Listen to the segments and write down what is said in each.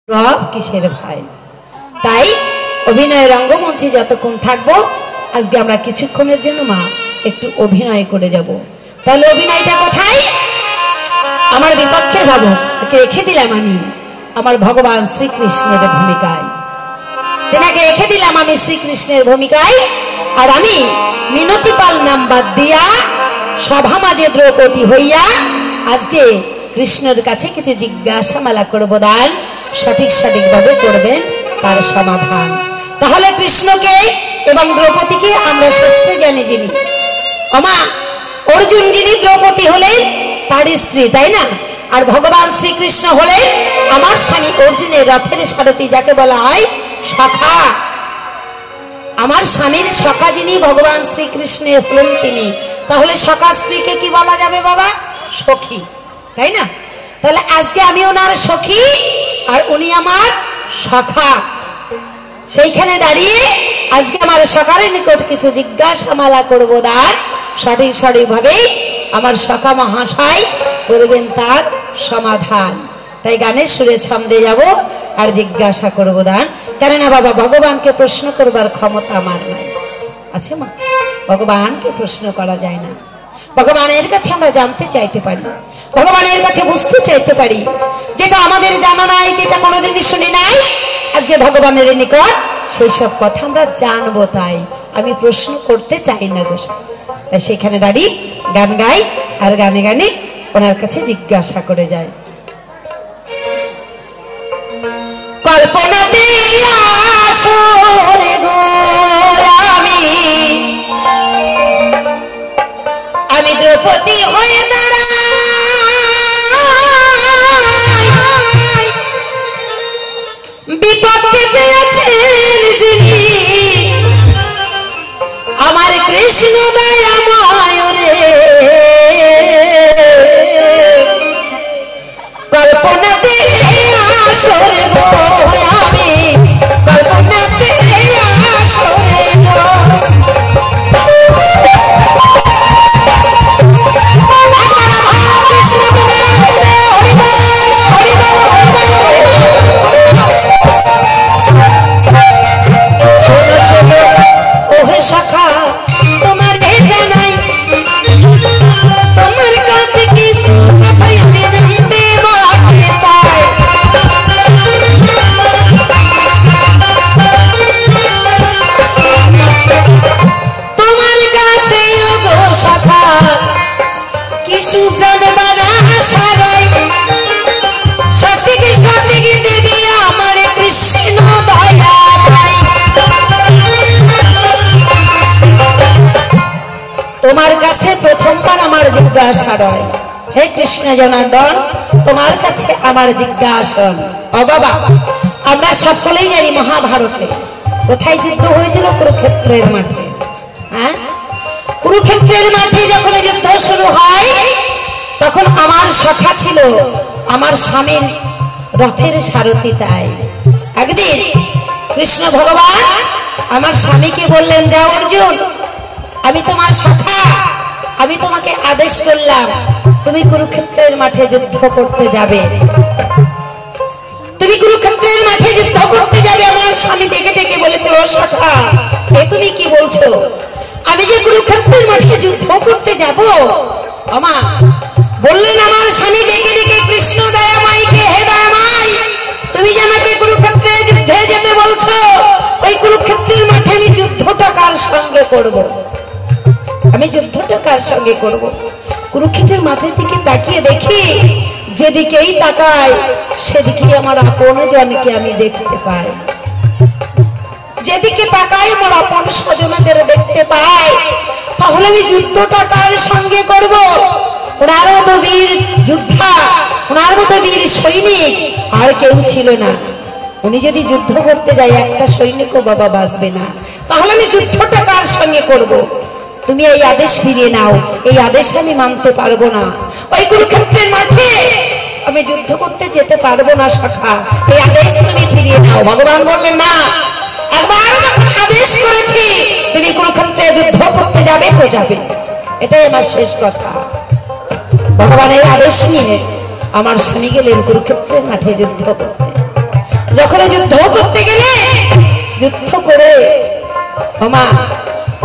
রব কিসের ভাই। তাই অভিনয় রঙ্গমঞ্চে যতক্ষণ থাকবো আজকে আমরা কিছুক্ষণের জন্য মা একটু অভিনয় করে যাব। তাহলে অভিনয়টা কোথায়? আমার বিপক্ষের ভাবকে রেখে দিলাম আমি আমার ভগবান শ্রীকৃষ্ণের ভূমিকায়, তেনাকে রেখে দিলাম আমি শ্রীকৃষ্ণের ভূমিকায়। আর আমি মিনতি পাল নাম বাদ দিয়া সভা মাঝে দ্রৌপদী হইয়া আজকে কৃষ্ণের কাছে কিছু জিজ্ঞাসামালা করব, দান সঠিক সঠিকভাবে করবেন তার সমাধান। তাহলে কৃষ্ণকে এবং দ্রৌপদীকে আমরা শাস্ত্রে জানি যিনি অমা অর্জুন, যিনি দ্রৌপদী হলেন তার স্ত্রী, তাই না? আর ভগবান শ্রীকৃষ্ণ হলেন আমার স্বামী অর্জুনের রথের সারথি, যাকে বলা হয় সখা। আমার স্বামীর সখা যিনি ভগবান শ্রীকৃষ্ণের হলেন তিনি। তাহলে সখা স্ত্রীকে কি বলা যাবে বাবা? সখী, তাই না? তাহলে আজকে আমি ওনার সখী আর উনি আমার সখা। সেইখানে দাঁড়িয়ে আজকে আমার সখার নিকট কিছু জিজ্ঞাসামালা করব, দান সঠিক সঠিকভাবে আমার সখা মহাশয় করবেন তার সমাধান। তাই গানের সুরে ছন্দে যাব আর জিজ্ঞাসা করব দান। কেননা বাবা ভগবানকে প্রশ্ন করবার ক্ষমতা আমার নাই, আছে মা? ভগবানকে প্রশ্ন করা যায় না। ভগবানের কাছে আমরা জানতে চাইতে পারি, ভগবানের কাছে বুঝতে চাইতে পারি, যেটা আমাদের জানা নাই, যেটা কোনোদিন শুনি নাই। আজকে ভগবানের নিকট সেই সব কথা আমরা জানবো, তাই আমি প্রশ্ন করতে চাই না গোসাই। তাই সেখানে দাঁড়িয়ে গান গাই আর গানে গানে ওনার কাছে জিজ্ঞাসা করে যায়। কল্পনাতে আসরে গো আমি দ্রৌপদী হয়ে দাঁড়াই, বিপদকে পেয়েছেন যিনি আমার কৃষ্ণ দয়াময় রে। কল্পনাতে আসরে গো আমি, কল্পনাতে আসরে গো তোমার কাছে প্রথমবার আমার জিজ্ঞাসা রয়, হে কৃষ্ণ জনার্দন তোমার কাছে আমার জিজ্ঞাসন। ও বাবা, আমরা সকলেই জানি মহাভারতে কোথায় যুদ্ধ হয়েছিল? কুরুক্ষেত্রের মাঠে। হ্যাঁ, কুরুক্ষেত্রের মাঠে যখন যুদ্ধ শুরু হয় তখন আমার সখা ছিল আমার স্বামীর রথের সারথি। তাই একদিন কৃষ্ণ ভগবান আমার স্বামীকে বললেন, যাও অর্জুন, আমি তোমার সখা, আমি তোমাকে আদেশ করলাম তুমি কুরুক্ষেত্রের মাঠে যুদ্ধ করতে যাবে, তুমি কুরুক্ষেত্রের মাঠে যুদ্ধ করতে যাবে। আমার স্বামী ডেকে ডেকে বলেছে, ও সখা এ তুমি কি বলছো? আমি যে কুরুক্ষেত্রের মাঠে যুদ্ধ করতে যাব? আমা বললেন আমার স্বামী ডেকে ডেকে, কৃষ্ণ দয়াময়কে, হে দয়াময় তুমি যে আমাকে কুরুক্ষেত্রে যুদ্ধে যেতে বলছো, ওই কুরুক্ষেত্রের মাঠে আমি যুদ্ধটা কার সঙ্গে করব? আমি যুদ্ধটা কার সঙ্গে করব? কুরুক্ষেত্রের মাঠের দিকে তাকিয়ে দেখি, যেদিকেই তাকাই সেদিকে আমার আপন জনকে আমি দেখতে পাই, যেদিকে তাকাই আমার আপন স্বজনদের দেখতে পাই। তাহলে আমি যুদ্ধটা কার সঙ্গে করব? ওনার মতো বীর যোদ্ধা, ওনার মতো বীর সৈনিক আর কেউ ছিল না। উনি যদি যুদ্ধ করতে যায় একটা সৈনিকও বাবা বাঁচবে না। তাহলে আমি যুদ্ধটা কার সঙ্গে করব? তুমি এই আদেশ ফিরিয়ে নাও, এই আদেশ আমি মানতে পারবো না। ওই কুরুক্ষেত্রের মাঠে আমি যুদ্ধ করতে যেতে পারবো না সখা, এই আদেশ তুমি ফিরিয়ে নাও। ভগবান বললেন, না, একবার যখন আদেশ করেছি তুমি কুরুক্ষেত্রে যুদ্ধ করতে যাবে তো যাবে, এটাই আমার শেষ কথা। ভগবানের আদেশ নিয়ে আমার স্বামী গেলেন কুরুক্ষেত্রের মাঠে যুদ্ধ করতে। যখন যুদ্ধ করতে গেলে যুদ্ধ করে মা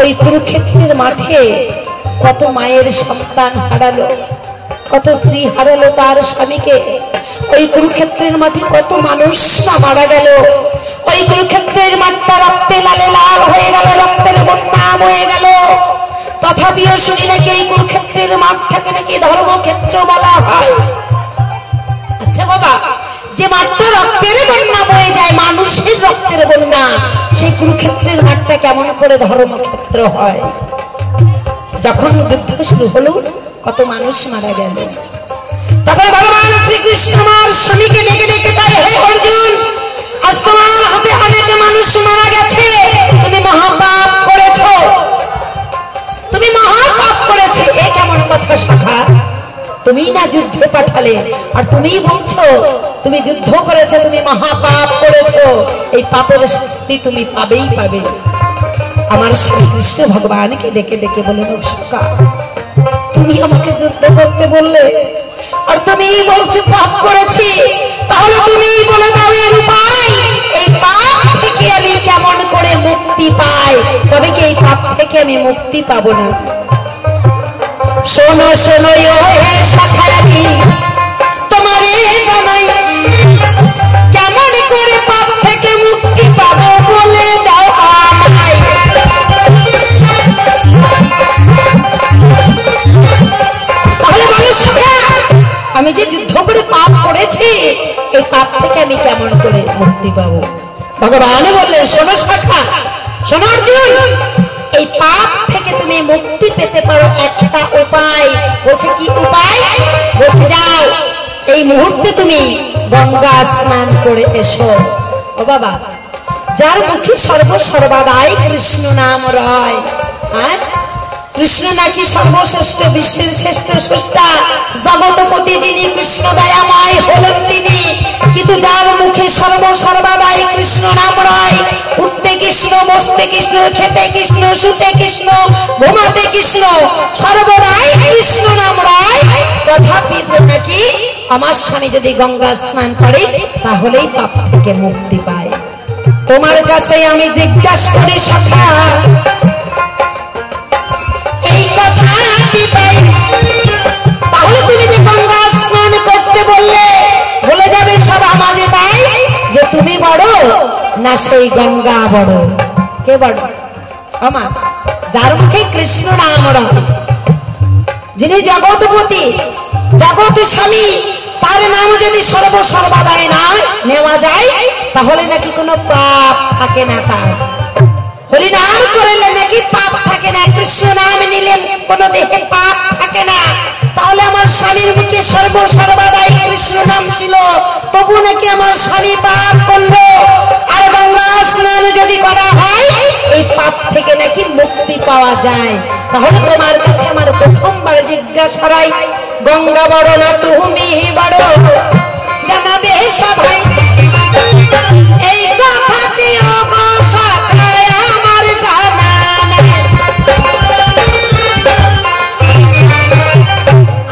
ওই কুরুক্ষেত্রের মাঠে কত মায়ের সন্তান হারালো, কত স্ত্রী হারালো তার স্বামীকে। ওই কুরুক্ষেত্রের মাঠে কত মানুষ না মারা গেল। ওই কুরুক্ষেত্রের মাঠটা রক্তে লালে লাল হয়ে গেল, রক্তের বন্যা হয়ে গেল। তথাপিও শুনি নাকি এই কুরুক্ষেত্রের মাঠটাকে নাকি ধর্মক্ষেত্র বলা হয়। আচ্ছা বাবা, যে মাঠটা রক্তের বন্যা বয়ে যায়, মানুষের রক্তের বন্যা, সেই কুরুক্ষেত্রের মাঠটা কেমন করে ধর্মক্ষেত্র হয়? যখন যুদ্ধ শুরু হলো কত মানুষ মারা গেল। তখন ভগবান শ্রীকৃষ্ণ আমার স্বামীকে ডেকে ডেকে তাই, হে অর্জুন, আজ তোমার হাতে অনেক মানুষ মারা গেছে, তুমি মহাপাপ করেছ, তুমি মহাপাপ করেছে। এ কেমন কথা শাখা? তুমি না যুদ্ধে পাঠালে, আর তুমি বলছো তুমি যুদ্ধ করেছো, তুমি মহাপাপ করেছো, এই পাপের শাস্তি তুমি পাবেই পাবে। আমার শ্রীকৃষ্ণ ভগবানকে ডেকে ডেকে বললেন, শাখা তুমি আমাকে যুদ্ধ করতে বললে, আর তুমি বলছো পাপ করেছি, তাহলে তুমি বলে দাও এর উপায়, এই পাপ থেকে আমি কেমন করে মুক্তি পাই? তবে কি এই পাপ থেকে আমি মুক্তি পাবো না? শোনো শোনো হে শাখা, আমি তোমারে জানাই, কেমন করে পাপ থেকে মুক্তি পাবো বলে দাও আমায়। তাহলে বলো শাখা, আমি যে যুদ্ধ করে পাপ করেছি, এই পাপ থেকে আমি কেমন করে মুক্তি পাবো? ভগবান বললেন, শোনো শাখা, শোনো অর্জুন, এই পাপ থেকে তুমি মুক্তি পেতে পারো একটা উপায়। বলছে কি উপায়? বলছে যাও এই মুহূর্তে তুমি গঙ্গা স্নান করে এসো। ও বাবা, যার মুখে সর্বদাই কৃষ্ণ নাম রয়, আর কৃষ্ণ নাকি সর্বশ্রেষ্ঠ, বিশ্বের শ্রেষ্ঠ স্রষ্টা, জগৎপতি যিনি, কৃষ্ণ দয়াময় হলেন তিনি। কিন্তু যার মুখে সর্বদাই কৃষ্ণ নাম রয়, উঠতে কৃষ্ণ, বসতে কৃষ্ণ, খেতে কৃষ্ণ, শুতে কৃষ্ণ, ঘুমাতে কৃষ্ণ, সর্বদাই কৃষ্ণ নাম রয়, তথাপি নাকি আমার স্বামী যদি গঙ্গা স্নান করে তাহলেই পাপ থেকে মুক্তি পায়। তোমার কাছে আমি জিজ্ঞাসা করি শাখা, এই কথা কি পাই? তাহলে তুমি যে গঙ্গা স্নান করতে বললে, বলে যাবে সব আমাজে তাই যে তুমি বড় না সেই গঙ্গা বড়? কে বড়? আমার যার মুখে কৃষ্ণ নাম রয়, যিনি জগৎপতি, জগৎ স্বামী, তার নাম যদি সর্বদাই না নেওয়া যায় তাহলে নাকি কোনো পাপ থাকে না। তার হরিনাম করলে নাকি পাপ থাকে না, কৃষ্ণ নাম নিলে কোনো দেহে পাপ থাকে না। তাহলে আমার স্বামীর মুখে সর্বদাই কৃষ্ণ নাম ছিল, তবু নাকি আমার স্বামী পাপ করলো। আর গঙ্গা স্নান যদি করা হয় এই পাপ থেকে নাকি মুক্তি পাওয়া যায়। তাহলে তোমার কাছে আমার প্রথমবার জিজ্ঞাসা রাই, গঙ্গা বড় না তুমি বড়? জানাবে সবাই এই কথাটি অবসায় আমার জানা নাই।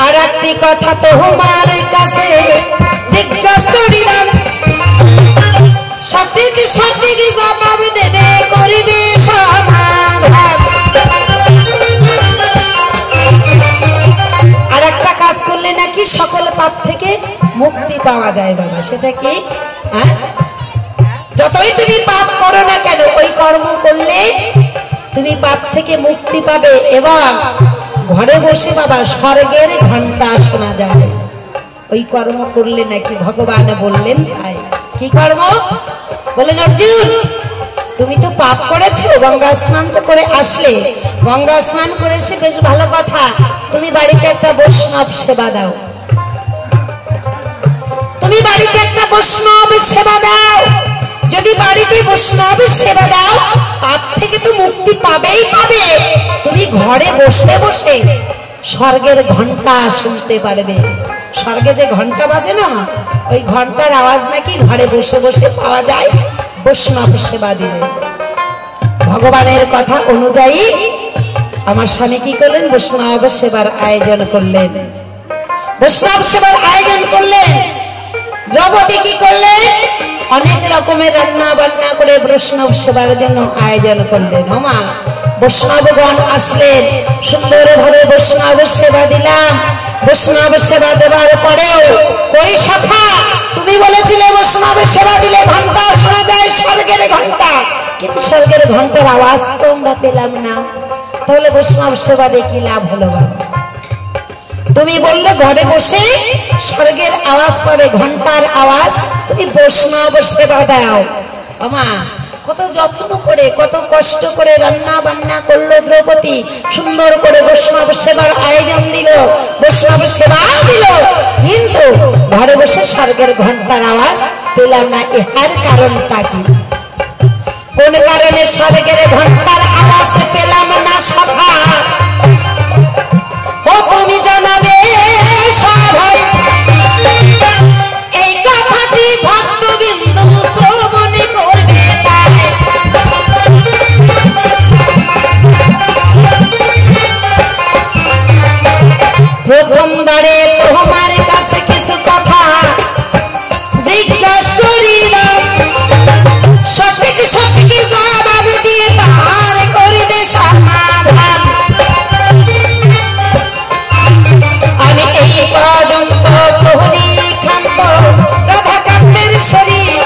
আর একটি কথা তোমার কাছে জিজ্ঞাসা করিলাম, সঠিক সঠিক জবাব দেবে, করিবে সমাধান। আর একটা কাজ করলে নাকি সকল পাপ থেকে মুক্তি পাওয়া যায় বাবা, সেটা কি? যতই তুমি পাপ করো না কেন, ওই কর্ম করলে তুমি পাপ থেকে মুক্তি পাবে, এবং ঘরে বসে বাবা স্বর্গের ঘন্টা শোনা যাবে। ওই কর্ম করলে নাকি ভগবান বললেন তাই। কি কর্ম? বলেন অর্জুন, তুমি তো পাপ করেছো, গঙ্গা স্নান তো করে আসলে, গঙ্গা স্নান করে এসে বেশ ভালো কথা, তুমি বাড়িতে একটা বৈষ্ণব সেবা দাও, তুমি বাড়িতে একটা বৈষ্ণব সেবা দাও। যদি বাড়িতে বৈষ্ণব সেবা দাও পাপ থেকে তো মুক্তি পাবেই পাবে, তুমি ঘরে বসে বসে স্বর্গের ঘন্টা শুনতে পারবে। স্বর্গে যে ঘন্টা বাজে না, ওই ঘন্টার আওয়াজ নাকি ঘরে বসে বসে পাওয়া যায় বৈষ্ণব সেবা দিলে। ভগবানের কথা অনুযায়ী আমার স্বামী কি করলেন? বৈষ্ণব সেবার আয়োজন করলেন, বৈষ্ণব সেবার আয়োজন করলেন। দ্রৌপদী কি করলেন? অনেক রকমের রান্না বান্না করে বৈষ্ণব সেবার জন্য আয়োজন করলেন। ওমা বৈষ্ণবগণ আসলেন, সুন্দরভাবে বৈষ্ণব সেবা দিলাম। বৈষ্ণব সেবা দেওয়ার পরেও কই সখা, তুমি বলেছিলে বৈষ্ণব সেবা দিলে ঘন্টা শোনা যায়, স্বর্গের ঘন্টা, কিন্তু স্বর্গের ঘন্টার আওয়াজ তো আমরা পেলাম না। তাহলে বৈষ্ণব সেবা দিয়ে কি লাভ হলো বাবা? তুমি বললে ঘরে বসে স্বর্গের আওয়াজ পাবে, ঘন্টার আওয়াজ, তুমি বৈষ্ণব সেবা দাও। আমা কত যত্ন করে কত কষ্ট করে রান্না বান্না করলো দ্রৌপদী, সুন্দর করে বৈষ্ণব সেবার আয়োজন দিল, বৈষ্ণব সেবা দিল, কিন্তু ঘরে বসে স্বর্গের ঘন্টার আওয়াজ পেলাম না। এর কারণটা কি? কোন কারণে স্বর্গের ঘন্টার আওয়াজ পেলাম না সখা? ও তুমি জানাবে সবাই, এই কথাটি ভক্তবৃন্দ শ্রবণ করবে। প্রথমবারে তোমার কাছে কিছু কথা জিজ্ঞাসা করিলাম, সঠিক সঠিক জবাব দিয়ে তার করিবে সমাধান। আমি এই পর্যন্ত প্রহরী খান্ত রাধাকান্তের শরীর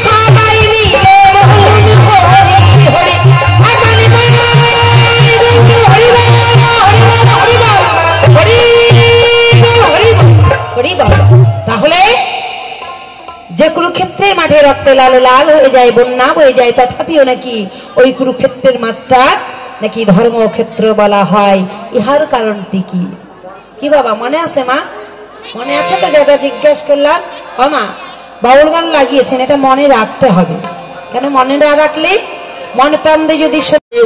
সবাই মিলে বলুন হরি হরি, আগামী তাহলে যে কুরুক্ষেত্রের মাঠে রক্তে লাল লাল হয়ে যায়, বন্যা হয়ে যায়, তথাপিও নাকি ওই কুরুক্ষেত্রের মাত্রা নাকি ধর্মক্ষেত্র বলা হয়। ইহার কারণটি কি? কি বাবা মনে আছে? মা মনে আছে তো? দাদা জিজ্ঞেস করলাম, ও মা বাউল গান লাগিয়েছেন, এটা মনে রাখতে হবে। কেন মনে না রাখলে মন প্রাণ দিয়ে যদি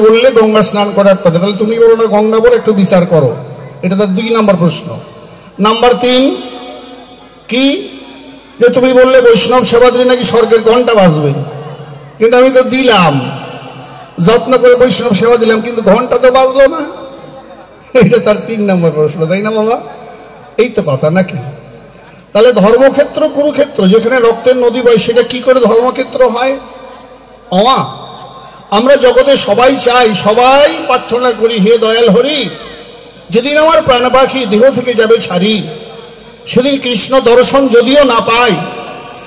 বললে গঙ্গা স্নান করার পরে, তাহলে তুমি বলো না গঙ্গা বলে একটু বিচার করো। এটা তার 2 নম্বর প্রশ্ন। নাম্বার 3 কি, যে তুমি বললে বৈষ্ণব সেবা দিলে নাকি স্বর্গের ঘন্টা বাজবে, কিন্তু আমি তো দিলাম, যত্ন করে বৈষ্ণব সেবা দিলাম, কিন্তু ঘন্টা তো বাজলো না। এটা তার 3 নম্বর প্রশ্ন, তাই না বাবা? এই তো কথা নাকি? তাহলে ধর্মক্ষেত্র কুরুক্ষেত্র, যেখানে রক্তের নদী বয়, সেটা কি করে ধর্মক্ষেত্র হয়? অমা আমরা জগতে সবাই চাই, সবাই প্রার্থনা করি, হে দয়াল হরি, যেদিন আমার প্রাণ পাখি দেহ থেকে যাবে ছাড়ি, সেদিন কৃষ্ণ দর্শন যদিও না পাই,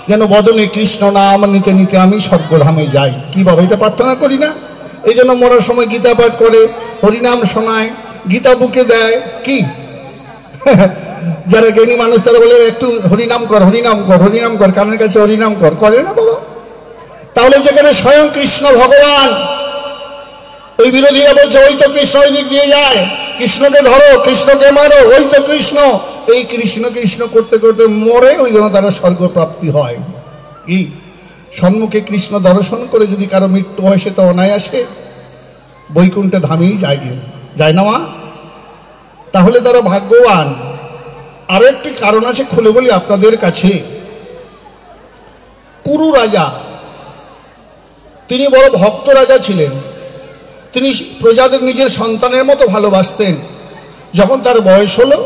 যেন বদনে কৃষ্ণ নাম নিতে নিতে আমি স্বর্গধামে যাই। কি বাবা এটা প্রার্থনা করি না? এই জন্য মরার সময় গীতা পাঠ করে, হরিনাম শোনায়, গীতা বুকে দেয়। কি যারা জ্ঞানী মানুষ তারা বলে একটু হরিনাম কর, হরিনাম কর, হরিনাম কর, কানের কাছে হরিনাম কর, করে না বাবা? তাহলে যেখানে স্বয়ং কৃষ্ণ ভগবান, ওই বিরোধীরা বলছে ওই তো কৃষ্ণ ওই দিক দিয়ে যায়, কৃষ্ণকে ধরো, কৃষ্ণকে মারো, ওই তো কৃষ্ণ, এই কৃষ্ণ কৃষ্ণ করতে করতে মরে, ওই জন্য তারা স্বর্গ প্রাপ্তি হয়। কি সম্মুখে কৃষ্ণ দর্শন করে যদি কারো মৃত্যু হয়, সেটা অনায়াসে বৈকুণ্ঠে ধামেই যায় না মা? তাহলে তারা ভাগ্যবান। আরো একটি কারণ আছে, খুলে বলি আপনাদের কাছে। কুরু রাজা, তিনি বড় ভক্ত রাজা ছিলেন। তিনি প্রজাদের নিজের সন্তানের মতো ভালোবাসতেন। যখন তার বয়স হলো,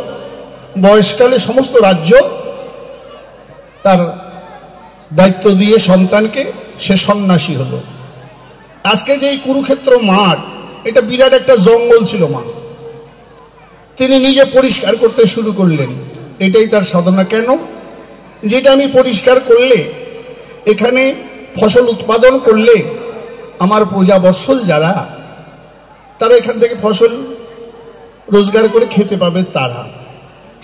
বয়সকালে সমস্ত রাজ্য তার দায়িত্ব দিয়ে সন্তানকে সে সন্ন্যাসী হলো। আজকে যে কুরুক্ষেত্র মাঠ, এটা বিরাট একটা জঙ্গল ছিল মা, তিনি নিজে পরিষ্কার করতে শুরু করলেন। এটাই তার সাধনা। কেন? যেটা আমি পরিষ্কার করলে, এখানে ফসল উৎপাদন করলে আমার প্রজা বৎসল যারা, তারা এখান থেকে ফসল রোজগার করে খেতে পাবে। তারা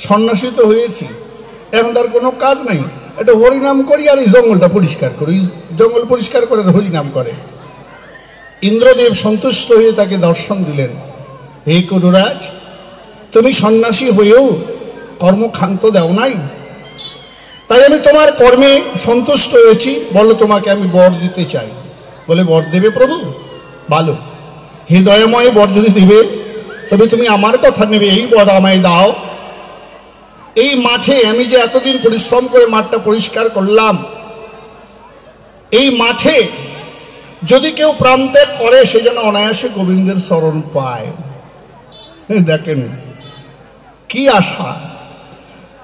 সন্ন্যাসী তো হয়েছি, এখন তার কোনো কাজ নাই, এটা হরিনাম করি আর এই জঙ্গলটা পরিষ্কার করি। জঙ্গল পরিষ্কার করে হরিনাম করে। ইন্দ্রদেব সন্তুষ্ট হয়ে তাকে দর্শন দিলেন। হে কুরুরাজ, তুমি সন্ন্যাসী হয়েও কর্মক্ষান্ত দাও নাই, তাই আমি তোমার কর্মে সন্তুষ্ট হয়েছি। বলো তোমাকে আমি বর দিতে চাই। বলে বর দেবে প্রভু? ভালো, হে দয়াময়, বর যদি দেবে তবে তুমি আমার কথা নেবে, এই বর আমায় দাও। এই মাঠে আমি যে এতদিন পরিশ্রম করে মাঠটা পরিষ্কার করলাম, এই মাঠে যদি কেউ প্রাণত্যাগ করে, সে যেন অনায়াসে গোবিন্দের চরণ পায়। দেখেন কি আশা।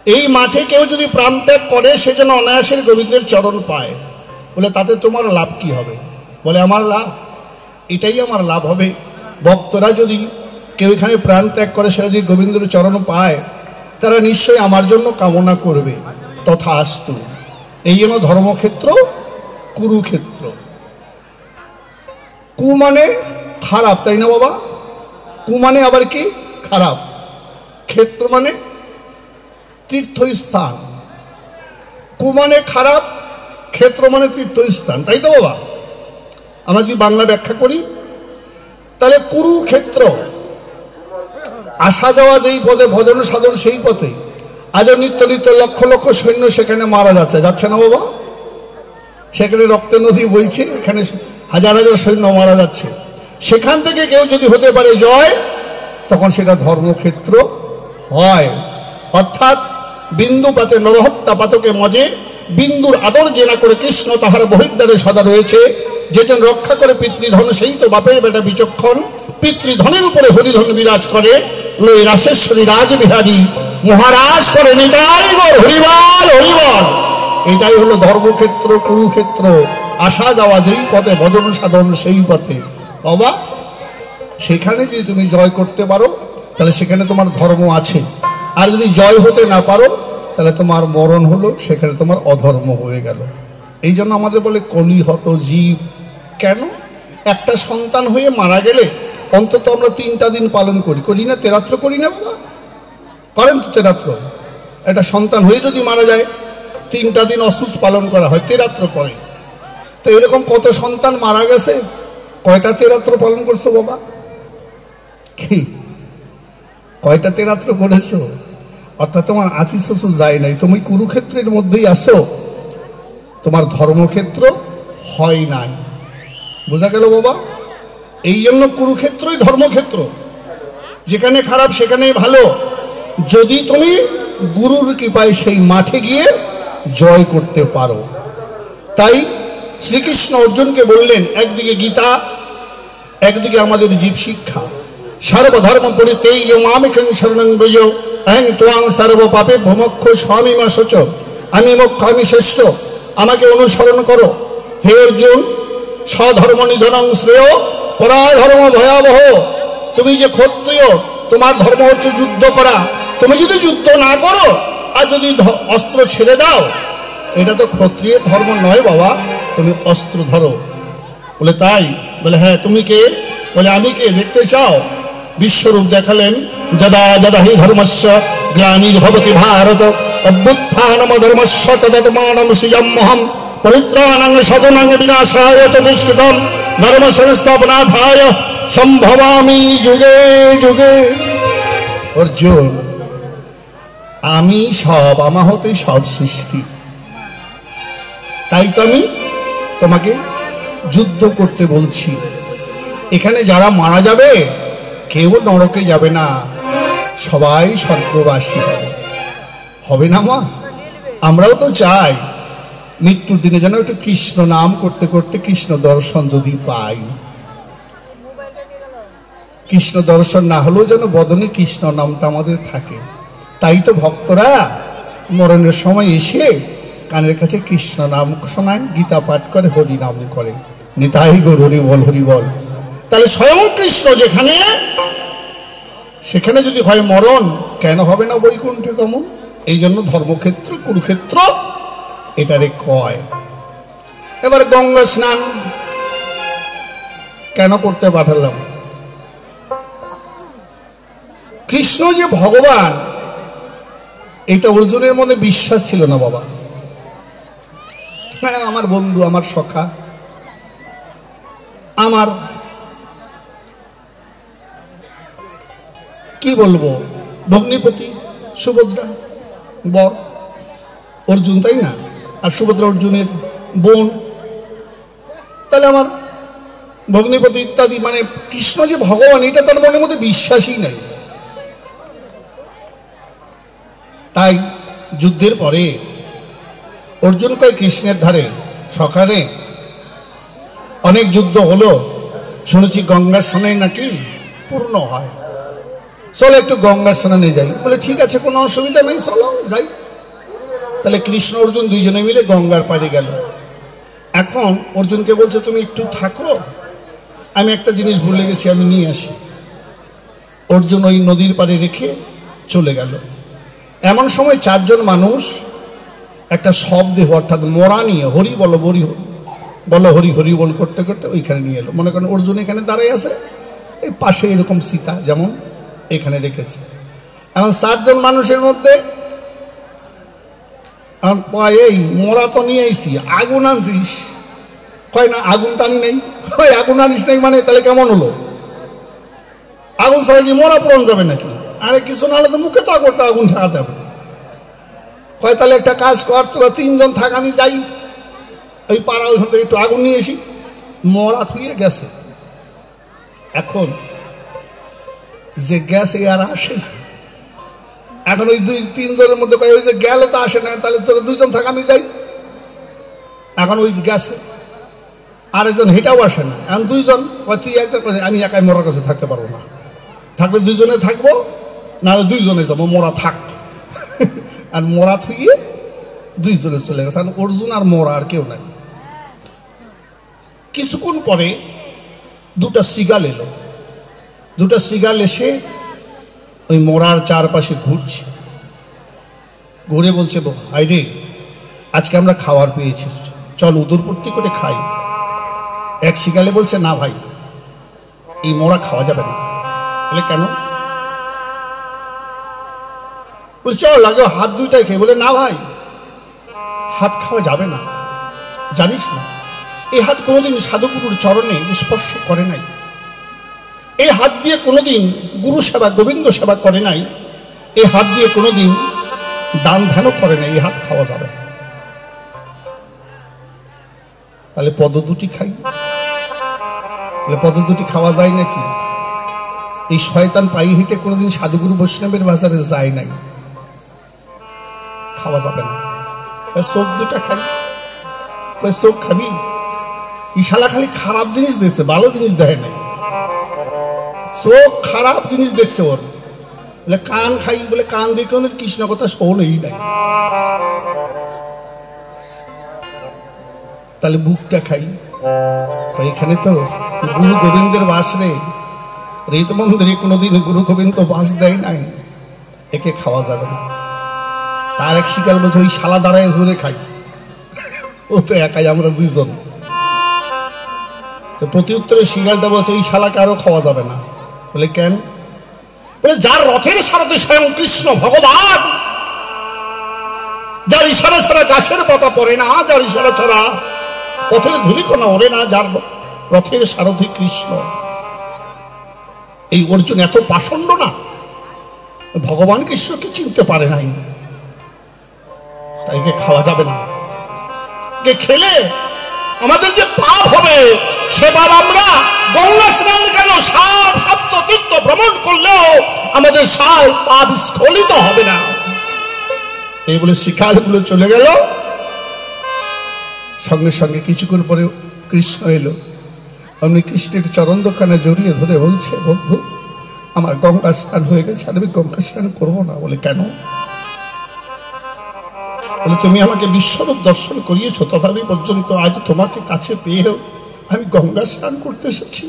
এই মাঠে কেউ যদি প্রাণত্যাগ করে সে যেন অনায়াসের গোবিন্দের চরণ পায়। বলে তাতে তোমার লাভ কি হবে? বলে আমার লাভ, এটাই আমার লাভ হবে। ভক্তরা যদি কেউ এখানে প্রাণ ত্যাগ করে সে যদি গোবিন্দের চরণ পায় তারা নিশ্চয়ই আমার জন্য কামনা করবে। তথাস্তু। এই জন্য ধর্মক্ষেত্র কুরুক্ষেত্র। কু মানে খারাপ, তাই না বাবা? কু মানে আবার কি? খারাপ। ক্ষেত্র মানে তীর্থস্থান। কু মানে খারাপ, ক্ষেত্র মানে তীর্থস্থান, তাই তো বাবা? আমরা যদি বাংলা ব্যাখ্যা করি তাহলে কুরুক্ষেত্র, আসা যাওয়া যেই পথে, ভজন সাধন সেই পথে। আজ নিত্য নিত্য লক্ষ লক্ষ সৈন্য সেখানে মারা যাচ্ছে, যাচ্ছে না বাবা? সেখানে রক্তের নদী বইছে, এখানে হাজার হাজার সৈন্য মারা যাচ্ছে। সেখান থেকে কেউ যদি হতে পারে জয়, তখন সেটা ধর্মক্ষেত্র হয়। অর্থাৎ বিন্দু পাতে নরহত্যা পাতকে মজে, বিন্দুর আদর যে না করে কৃষ্ণ তাহার বহির্দ্বারে সদা রয়েছে। যে যেন রক্ষা করে পিতৃধন সেই তো বাপের বেটা বিচক্ষণ। পিতৃধনের উপরে হরিধন বিরাজ করে, লই রাশেশ্বরী রাজবিহারী মহারাজ করে নিতাই গো হরিবল হরিবল। এটাই হলো ধর্মক্ষেত্র কুরুক্ষেত্র। আসা যাওয়া যেই পথে, ভজন সাধন সেই পথে। বাবা সেখানে যদি তুমি জয় করতে পারো তাহলে সেখানে তোমার ধর্ম আছে, আর যদি জয় হতে না পারো তাহলে তোমার মরণ হলো, সেখানে তোমার অধর্ম হয়ে গেল। এই জন্য আমাদের বলে কলিহত জীব। কেন? একটা সন্তান হয়ে মারা গেলে অন্তত আমরা 3টা দিন পালন করি, করি না? তেরাত্র করি না বাবা? করেন তো তেরাত্র? একটা সন্তান হয়ে যদি মারা যায় 3টা দিন অসুচ পালন করা হয়, তেরাত্র করে। তো এরকম কত সন্তান মারা গেছে, কয়টা তেরাত্র পালন করছো বাবা? কি কয়টা তেরাত্র করেছো? অর্থাৎ তোমার আচি শ্বশুর যায় নাই, তুমি কুরুক্ষেত্রের মধ্যেই আসো, তোমার ধর্মক্ষেত্র হয় নাই। বোঝা গেল বাবা? এই জন্য কুরুক্ষেত্রই ধর্মক্ষেত্র। যেখানে খারাপ সেখানেই ভালো, যদি তুমি গুরুর কৃপায় সেই মাঠে গিয়ে জয় করতে পারো। তাই শ্রীকৃষ্ণ অর্জুনকে বললেন, একদিকে গীতা, একদিকে আমাদের জীব শিক্ষা। সর্বধর্ম পরিত্যজ্য মামেকং শরণং ব্রজ অহং ত্বাং সর্ব পাপে ভমক্ষ স্বামী মা শোচ। আমি মোক্ষ, আমি শ্রেষ্ঠ, আমাকে অনুসরণ করো। হে অর্জুন, স্বধর্ম নিধনং শ্রেয় পরাধর্ম ভয়াবহ। তুমি যে ক্ষত্রিয়, তোমার ধর্ম হচ্ছে যুদ্ধ করা। তুমি যদি যুদ্ধ না করো আর যদি অস্ত্র ছেড়ে দাও, এটা তো ক্ষত্রিয়ের ধর্ম নয় বাবা, তুমি অস্ত্র ধরো। বলে তাই? বলে হ্যাঁ। তুমি কে? বলে আমি কে, দেখতে চাও? বিশ্বরূপ দেখালেন। যদা যদা হি ধর্মস্য গ্লানির্ভবতি ভারত অভ্যুত্থানম ধর্মস্য তদাত্মানম সৃজাম্যহম পরিত্রাণাং সাধনাং বিনাশায় চ দুষ্কৃতম ধর্ম সংস্থাপনার্থায় সম্ভবামি যুগে যুগে। অর্জুন, আমি সব, আমার হতেই সব সৃষ্টি। তাই তো আমি তোমাকে যুদ্ধ করতে বলছি। এখানে যারা মারা যাবে কেউ নরকে যাবে না, সবাই স্বর্গবাসী হবে। হবে না মা? আমরাও তো চাই মৃত্যুর দিনে যেন একটু কৃষ্ণ নাম করতে করতে কৃষ্ণ দর্শন যদি পাই। কৃষ্ণ দর্শন না হলেও যেন বদনে কৃষ্ণ নামটা আমাদের থাকে। তাই তো ভক্তরা মরণের সময় এসে কানের কাছে কৃষ্ণ নাম শোনায়, গীতা পাঠ করে, হরি নাম করে। নিতাই গৌর হরি বল হরি বল। তাহলে স্বয়ং কৃষ্ণ যেখানে, সেখানে যদি হয় মরণ, কেন হবে না বৈকুণ্ঠে গমন? এই জন্য ধর্মক্ষেত্র কুরুক্ষেত্র এটারে কয়। এবার গঙ্গা স্নান কেন করতে পাঠালাম? কৃষ্ণ যে ভগবান এটা অর্জুনের মধ্যে বিশ্বাস ছিল না বাবা। হ্যাঁ, আমার বন্ধু, আমার সখা, আমার কি বলবো, ভগ্নিপতি সুভদ্রা বর অর্জুন, তাই না? আর সুভদ্রা অর্জুনের বোন। তাহলে আমার ভগ্নিপতি ইত্যাদি, মানে কৃষ্ণ যে ভগবান এটা তার মনের মধ্যে বিশ্বাসই নাই। তাই যুদ্ধের পরে অর্জুন কয় কৃষ্ণের ধারে, সকালে অনেক যুদ্ধ হলো, শুনেছি গঙ্গার স্নানে নাকি পূর্ণ হয়। চলো একটু গঙ্গা স্নানে যাই। বলে ঠিক আছে, কোনো অসুবিধা নেই, চলো যাই। তাহলে কৃষ্ণ অর্জুন দুইজনে মিলে গঙ্গার পাড়ে গেল। এখন অর্জুনকে বলছে তুমি একটু থাকো, আমি একটা জিনিস ভুলে গেছি, আমি নিয়ে আসি। অর্জুন ওই নদীর পাড়ে রেখে চলে গেল। এমন সময় চারজন মানুষ একটা শবদেহ অর্থাৎ মরা নিয়ে হরি বলো হরি বলো হরি হরি বল করতে করতে ওইখানে নিয়ে এলো। মনে করেন অর্জুন এখানে দাঁড়াই আছে, এই পাশে এরকম সীতা যেমন এখানে রেখেছে। এখন চারজন মানুষের মধ্যে এই মরা তো নিয়ে আইসি, আগুন আনছিস? কয় না, আগুন টানি নেই। আগুন আনিস নাই মানে তাহলে কেমন হলো? আগুন ছাড়া কি মরা পূরণ যাবে নাকি? আরে কিছু না হলে তো মুখে তো আগুন ঠাকাতে হবে। কয় তাহলে একটা কাজ কর, তোরা তিনজন থাক, আমি যাই ওই পাড়া ওইখান থেকে একটু আগুন নিয়ে আসি। মরা থুয়ে গেছে। এখন যে গ্যাসে আর আসে না, এখন ওই দুই তিনজনের মধ্যে ওই যে গেল তো আসে না, তাহলে তোরা দুইজন থাক, আমি যাই। এখন ওই গ্যাসে আরেকজন হেঁটাও আসে না, এখন দুইজন তুই একটা আমি একাই মরার কাছে থাকতে পারবো না, থাকলে দুইজনে থাকবো, নাহলে দুইজনে যাবো, মরা থাক। আর মরা থুয়ে দুইজনে চলে গেছে। অর্জুন আর মরা আর কেউ নাই। কিছুক্ষণ পরে দুটা শৃগাল এলো। দুটা শৃগাল এসে ওই মরার চারপাশে ঘুরছে, ঘুরে বলছে ভাই রে, আজকে আমরা খাবার পেয়েছি, চল উদরপূর্তি করে খাই। এক শৃগালে বলছে না ভাই, এই মরা খাওয়া যাবে না। বলে কেন? বলে চল আগে হাত দুইটাই খেয়ে। বলে না ভাই, হাত খাওয়া যাবে না, জানিস না এই হাত কোনোদিন সাধুগুরুর চরণে স্পর্শ করে নাই, এই হাত দিয়ে কোনোদিন গুরু সেবা গোবিন্দ সেবা করে নাই, এই হাত দিয়ে কোনোদিন দান ধ্যানও করে নাই, এই হাত খাওয়া যাবে না। তাহলে পদ দুটি খাই। বলে পদ দুটি খাওয়া যায় নাকি? এই শয়তান পায়ে হেঁটে কোনোদিন সাধুগুরু বৈষ্ণবের বাজারে যায় নাই, খাওয়া যাবে না। চোখ দুটা খাই। চোখ খাবি? ইশালা খালি খারাপ জিনিস দেখছে, ভালো জিনিস দেখে নাই, চোখ খারাপ জিনিস দেখছে ওর। বলে কান খাই। বলে কান দিয়ে কোন কৃষ্ণ কথা শোনেই নাই। তাহলে বুকটা খাই। এখানে তো গুরু গোবিন্দের বাস রে, রেত মন্দিরে কোনোদিন গুরু গোবিন্দ বাস দেয় নাই, একে খাওয়া যাবে না। তার এক শিকার বলছে ওই শালা দাঁড়ায় ধরে খাই, ও তো একাই, আমরা দুইজন। তো প্রতি উত্তরে শিকারটা বলছে এই শালাকে আরো খাওয়া যাবে না। বলে কেন? বলে যার রথের সারথি স্বয়ং কৃষ্ণ ভগবান, যার ইশারা ছাড়া গাছের পাতা পড়ে না, যার ইশারা ছাড়া পথের ধূলিকণা ওড়ে না, যার রথের সারথি কৃষ্ণ, এই অর্জুন এত পাষণ্ড না, ভগবান কৃষ্ণকে চিনতে পারে নাই, তাইকে খাওয়া যাবে না। কে খেলে আমাদের যে পাপ হবে, সেবার আমরা গঙ্গা স্নান কেন সপ্ত তীর্থ ভ্রমণ করলেও আমাদের সার পাপ স্খলিত হবে না। এই বলে শিকারগুলো চলে গেল। সঙ্গে সঙ্গে কিছুক্ষণ পরে কৃষ্ণ এলো। আমি কৃষ্ণের চরণ দোকানে জড়িয়ে ধরে বলছে, বন্ধু আমার গঙ্গা স্নান হয়ে গেছে, আর আমি গঙ্গা স্নান করবো না। বলে কেন? বলে তুমি আমাকে বিশ্বরূপ দর্শন করিয়েছ, তথাপি পর্যন্ত আজ তোমাকে কাছে পেয়েও আমি গঙ্গা স্নান করতে এসেছি,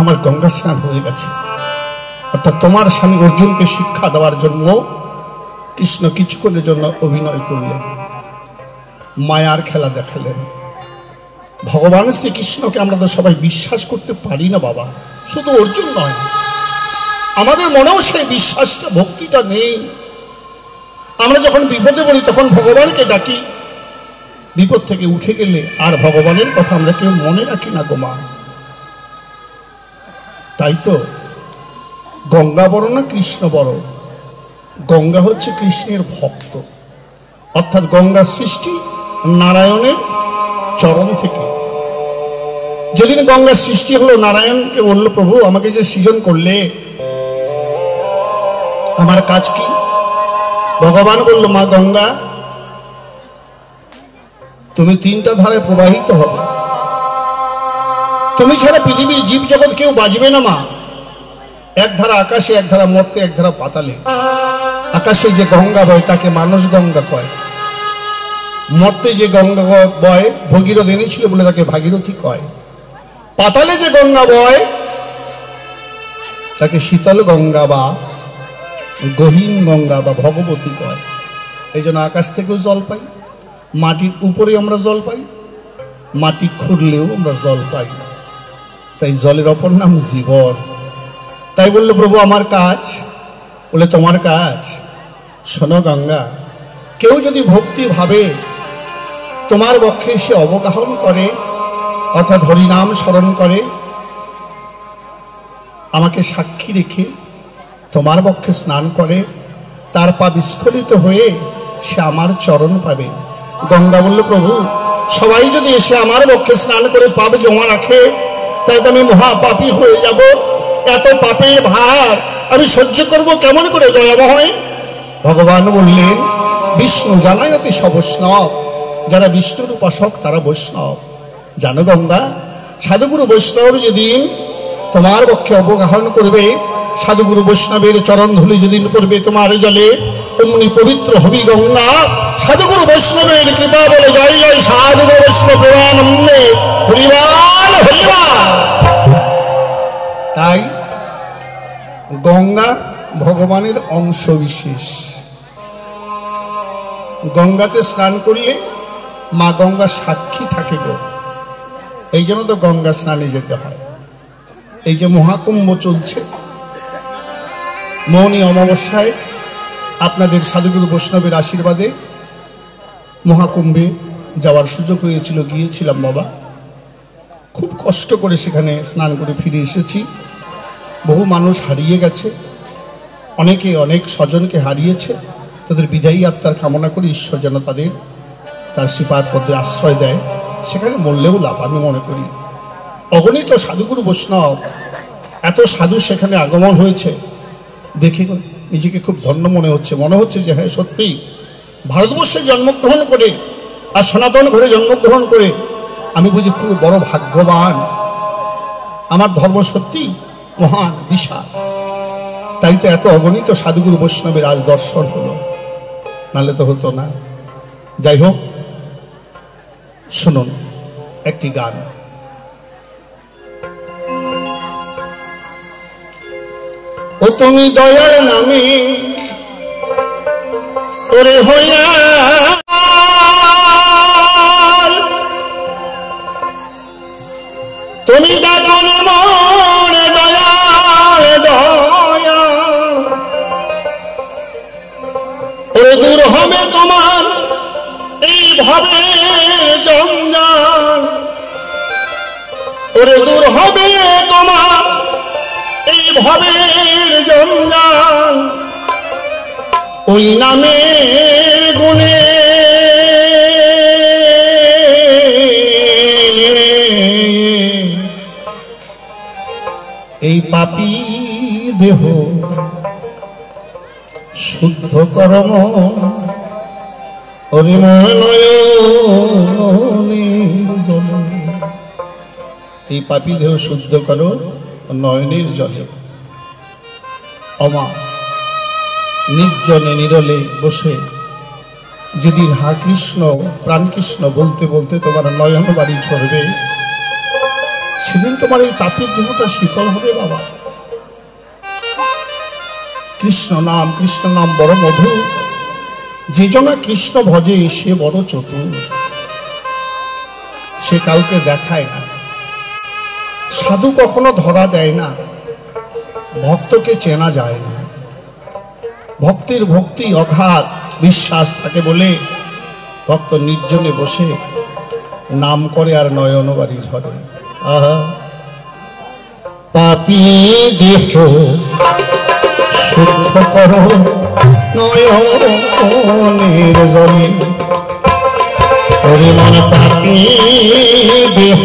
আমার গঙ্গা স্নান হয়ে গেছে। অর্থাৎ তোমার স্বামী অর্জুনকে শিক্ষা দেওয়ার জন্য কৃষ্ণ কিছুক্ষণের জন্য অভিনয় করলেন, মায়ার খেলা দেখালেন। ভগবান শ্রীকৃষ্ণকে আমরা তো সবাই বিশ্বাস করতে পারি না বাবা, শুধু অর্জুন নয়, আমাদের মনেও সেই বিশ্বাসটা ভক্তিটা নেই। আমরা যখন বিপদে পড়ি তখন ভগবানকে ডাকি, বিপদ থেকে উঠে গেলে আর ভগবানের কথা আমরা কেউ মনে রাখি না গো মা। তাই তো গঙ্গা বড় না কৃষ্ণ বড়? গঙ্গা হচ্ছে কৃষ্ণের ভক্ত, অর্থাৎ গঙ্গার সৃষ্টি নারায়ণের চরণ থেকে। যেদিন গঙ্গার সৃষ্টি হলো, নারায়ণকে বলল প্রভু আমাকে যে সৃজন করলে আমার কাজ কি? ভগবান বলল মা গঙ্গা, তুমি তিনটা ধারে প্রবাহিত হবে, তুমি ছাড়া পৃথিবীর জীব জগৎ কেউ বাঁচবে না মা। এক ধারা আকাশে, এক ধারা মর্তে, এক ধারা পাতালে। আকাশে যে গঙ্গা বয় তাকে মানস গঙ্গা কয়, মর্তে যে গঙ্গা বয় ভগীরথ এনেছিল বলে তাকে ভাগীরথী কয়, পাতালে যে গঙ্গা বয় তাকে শীতল গঙ্গা বা গহীন গঙ্গা বা ভগবতী কয়। এই জন্য আকাশ থেকেও জল পাই, মাটির উপরে আমরা জল পাই, মাটি খুঁড়লেও আমরা জল পাই। তাই জলের অপর নাম জীবন। তাই বললো প্রভু আমার কাজ, বলে তোমার কাজ। শোনো গঙ্গা, কেউ যদি ভক্তি ভাবে তোমার বক্ষে সে অবগাহন করে, অর্থাৎ হরিনাম স্মরণ করে, আমাকে সাক্ষী রেখে তোমার বক্ষে স্নান করে, তার পা বিস্খলিত হয়ে সে আমার চরণ পাবে। গঙ্গা বলল প্রভু সবাই যদি এসে আমার বক্ষে স্নান করে পাপ জমা রাখে, তাই তো আমি মহাপাপী হয়ে যাব। এত পাপের ভার আমি সহ্য করব কেমন করে দয়াময়? ভগবান বললেন বিষ্ণু জানায়তি সবৈষ্ণব, যারা বিষ্ণুর উপাসক তারা বৈষ্ণব। জানো গঙ্গা, সাধুগুরু বৈষ্ণব যেদিন তোমার পক্ষে অবগাহন করবে, সাধুগুরু বৈষ্ণবের চরণ ধুলি যেদিন পড়বে তোমার জলে, অমনি পবিত্র হবি গঙ্গা। সাধুগুরু বৈষ্ণবের কৃপা বলে জয় জয় সাধু বৈষ্ণব প্রেমানন্দে হরিবাল হরিবাল। তাই গঙ্গা ভগবানের অংশ বিশেষ। গঙ্গাতে স্নান করলে মা গঙ্গা সাক্ষী থাকে গো। এই জন্য তো গঙ্গা স্নানে যেতে হয়। এই যে মহাকুম্ভ চলছে, মৌনী অমাবস্যায় আপনাদের সাধুগুরু বৈষ্ণবের আশীর্বাদে মহাকুম্ভে যাওয়ার সুযোগ হয়েছিল, গিয়েছিলাম বাবা। খুব কষ্ট করে সেখানে স্নান করে ফিরে এসেছি। বহু মানুষ হারিয়ে গেছে, অনেকে অনেক স্বজনকে হারিয়েছে। তাদের বিদায়ী আত্মার কামনা করে ঈশ্বর যেন তাদের তার শ্রীপাদ পদে আশ্রয় দেয়। সেখানে মরলেও লাভ আমি মনে করি। অগণিত সাধুগুরু বৈষ্ণব, এত সাধু সেখানে আগমন হয়েছে, দেখে নিজেকে খুব ধন্য মনে হচ্ছে। মনে হচ্ছে যে হ্যাঁ সত্যি ভারতবর্ষে জন্মগ্রহণ করে আর সনাতন ঘরে জন্মগ্রহণ করে আমি বুঝি খুব বড় ভাগ্যবান। আমার ধর্ম সত্যি মহান বিশাল। তাই তো এত অগণিত সাধুগুরু বৈষ্ণবের আজ দর্শন হলো, নাহলে তো হতো না। যাই হোক, শুনুন একটি গান। ও তুমি দয়ার নামে ওরে হইয়া, তুমি দেখো না মনে দয়াল দয়া, ওরে দূর হবে তোমার এই ভবের জঞ্জাল, ওরে দূর হবে তোমার এই ভবের জঞ্জাল, ওই নামের গুণে এই পাপী দেহ শুদ্ধ করম, এই পাপী দেহ শুদ্ধ করো নয়নের জলে। অমা নির্জনে নিরলে বসে যেদিন হা কৃষ্ণ প্রাণ কৃষ্ণ বলতে বলতে তোমার নয়ন বাড়ি ঝরবে, সেদিন তোমার এই তাপের দেহটা শীতল হবে বাবা। কৃষ্ণ নাম বড় মধু, যে জনা কৃষ্ণ ভজে সে বড় চতুর। সে কাউকে দেখায় না, সাধু কখনো ধরা দেয় না, ভক্তকে চেনা যায় না। ভক্তির ভক্তি অগাধ বিশ্বাস থাকে বলে ভক্ত নির্জনে বসে নাম করে আর নয়ন বাড়ি ঝরে। আহা পাপী দেহ শুদ্ধ করো নয়নের জলে, ওরে মন পাপী দেহ